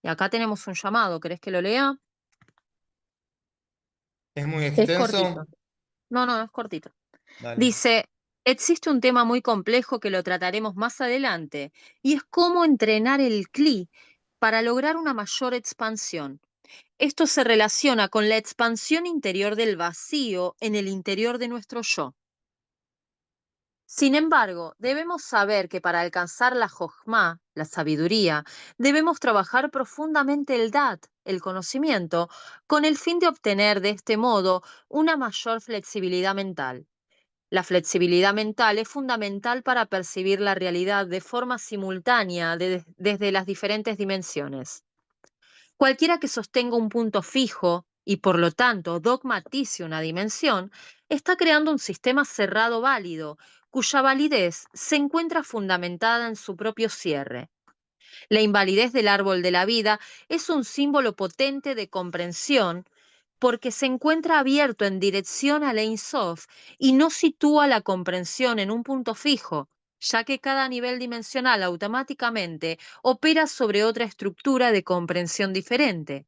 Y acá tenemos un llamado, ¿querés que lo lea? ¿Es muy Es cortito. extenso? No, es cortito. Dale. Dice, existe un tema muy complejo que lo trataremos más adelante, y es cómo entrenar el cli para lograr una mayor expansión. Esto se relaciona con la expansión interior del vacío en el interior de nuestro yo. Sin embargo, debemos saber que para alcanzar la jochma, la sabiduría, debemos trabajar profundamente el dat, el conocimiento, con el fin de obtener de este modo una mayor flexibilidad mental. La flexibilidad mental es fundamental para percibir la realidad de forma simultánea desde las diferentes dimensiones. Cualquiera que sostenga un punto fijo y por lo tanto dogmatice una dimensión, está creando un sistema cerrado válido, cuya validez se encuentra fundamentada en su propio cierre. La invalidez del árbol de la vida es un símbolo potente de comprensión porque se encuentra abierto en dirección al Ein Sof y no sitúa la comprensión en un punto fijo, ya que cada nivel dimensional automáticamente opera sobre otra estructura de comprensión diferente.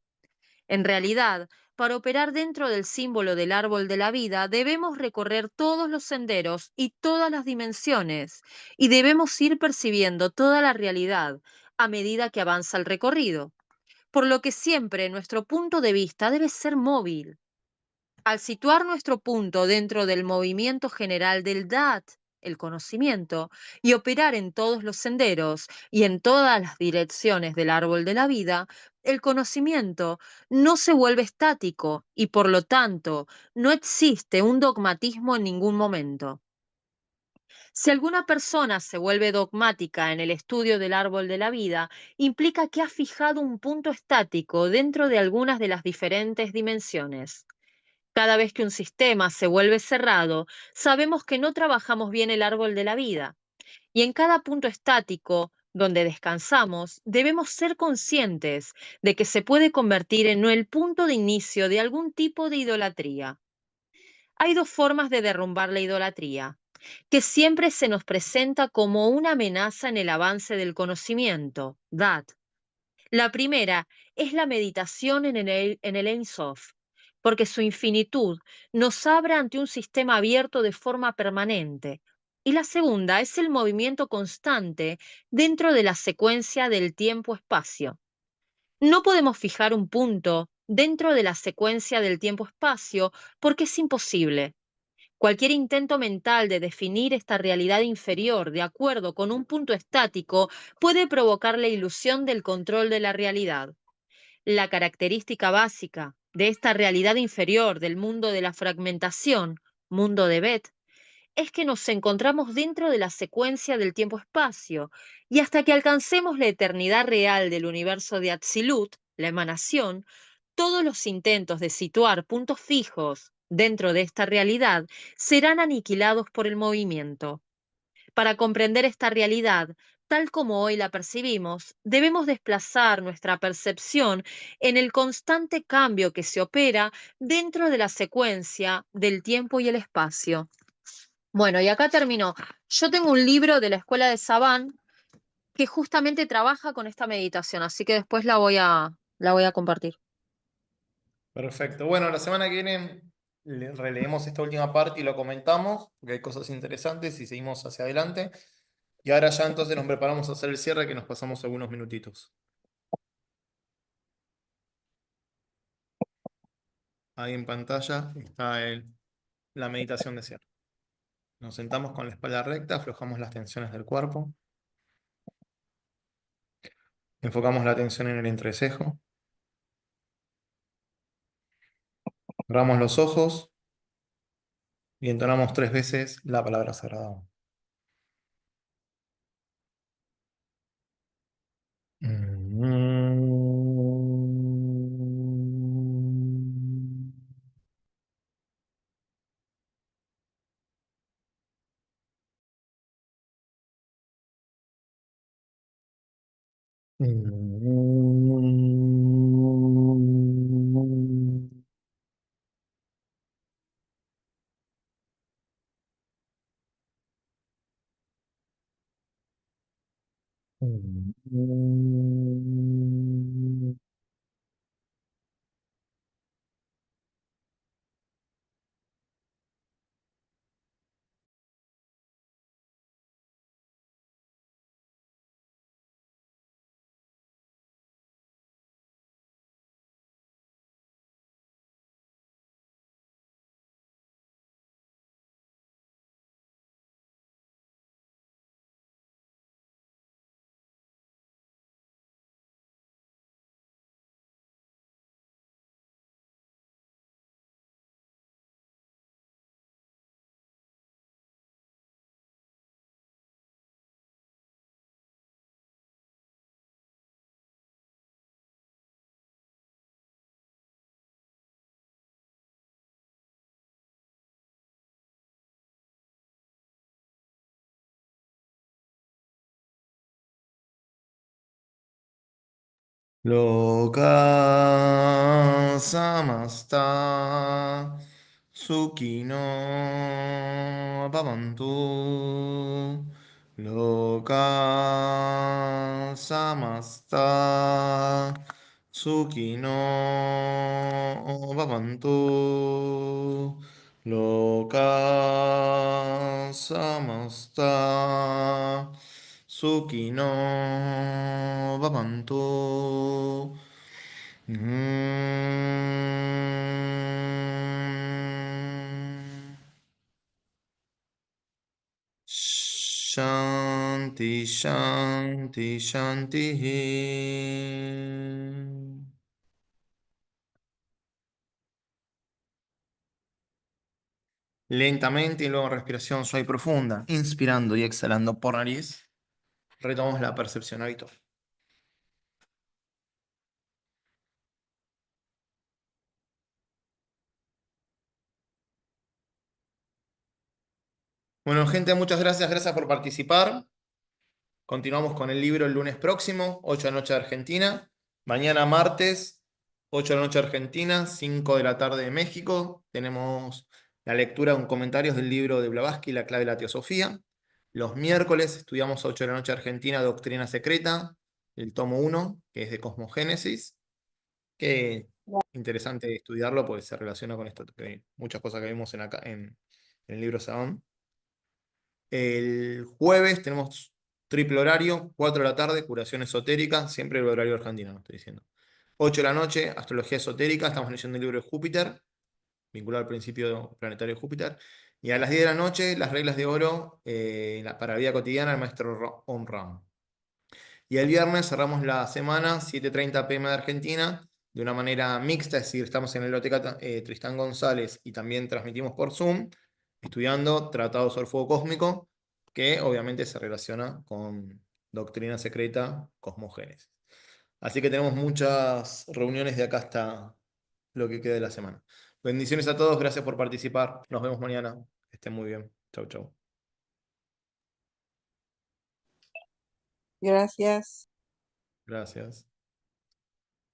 En realidad, para operar dentro del símbolo del árbol de la vida, debemos recorrer todos los senderos y todas las dimensiones, y debemos ir percibiendo toda la realidad a medida que avanza el recorrido. por lo que siempre nuestro punto de vista debe ser móvil. Al situar nuestro punto dentro del movimiento general del DAT, el conocimiento, y operar en todos los senderos y en todas las direcciones del árbol de la vida, el conocimiento no se vuelve estático y por lo tanto no existe un dogmatismo en ningún momento. Si alguna persona se vuelve dogmática en el estudio del árbol de la vida, implica que ha fijado un punto estático dentro de algunas de las diferentes dimensiones. Cada vez que un sistema se vuelve cerrado, sabemos que no trabajamos bien el árbol de la vida. Y en cada punto estático donde descansamos, debemos ser conscientes de que se puede convertir en el punto de inicio de algún tipo de idolatría. Hay dos formas de derrumbar la idolatría, que siempre se nos presenta como una amenaza en el avance del conocimiento, dat. La primera es la meditación en el Ein Sof, porque su infinitud nos abre ante un sistema abierto de forma permanente. Y la segunda es el movimiento constante dentro de la secuencia del tiempo-espacio. No podemos fijar un punto dentro de la secuencia del tiempo-espacio porque es imposible. Cualquier intento mental de definir esta realidad inferior de acuerdo con un punto estático puede provocar la ilusión del control de la realidad. La característica básica de esta realidad inferior del mundo de la fragmentación, mundo de Bet, es que nos encontramos dentro de la secuencia del tiempo-espacio y hasta que alcancemos la eternidad real del universo de Atzilut, la emanación, todos los intentos de situar puntos fijos dentro de esta realidad serán aniquilados por el movimiento. Para comprender esta realidad, tal como hoy la percibimos, debemos desplazar nuestra percepción en el constante cambio que se opera dentro de la secuencia del tiempo y el espacio. Bueno, y acá terminó. Yo tengo un libro de la Escuela de Saban que justamente trabaja con esta meditación, así que después la voy a compartir. Perfecto. Bueno, la semana que viene releemos esta última parte y lo comentamos, porque hay cosas interesantes y seguimos hacia adelante. Y ahora ya entonces nos preparamos a hacer el cierre que nos pasamos algunos minutitos. Ahí en pantalla está la meditación de cierre. Nos sentamos con la espalda recta, aflojamos las tensiones del cuerpo, enfocamos la atención en el entrecejo, cerramos los ojos y entonamos 3 veces la palabra sagrada. Loka samasta sukino bhavantu. Loka samasta sukino bhavantu. Loka samasta Sukino Bhavantu. Shanti, Shanti, Shanti. Lentamente y luego respiración suave y profunda, inspirando y exhalando por nariz, retomamos la percepción habitual. Bueno, gente, muchas gracias por participar. Continuamos con el libro el lunes próximo, 8 de la noche de Argentina. Mañana martes, 8 de la noche de Argentina, 5 de la tarde de México. Tenemos la lectura con comentarios del libro de Blavatsky, La clave de la teosofía. Los miércoles estudiamos a 8 de la noche de Argentina, Doctrina Secreta, el tomo 1, que es de Cosmogénesis. Que interesante estudiarlo porque se relaciona con esto, muchas cosas que vimos en el libro Saón. El jueves tenemos triple horario, 4 de la tarde, curación esotérica, siempre el horario argentino, no estoy diciendo. 8 de la noche, astrología esotérica, estamos leyendo el libro de Júpiter, vinculado al principio planetario de Júpiter. Y a las 10 de la noche, las reglas de oro para la vida cotidiana, el maestro Om-Ram. Y el viernes cerramos la semana, 7:30 p.m. de Argentina, de una manera mixta, es decir, estamos en la biblioteca Tristán González y también transmitimos por Zoom, estudiando Tratado sobre el Fuego Cósmico, que obviamente se relaciona con Doctrina Secreta, Cosmogénesis. Así que tenemos muchas reuniones de acá hasta lo que quede de la semana. Bendiciones a todos, gracias por participar. Nos vemos mañana. Que estén muy bien. Chau, chau. Gracias. Gracias.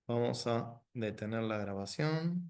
Vamos a detener la grabación.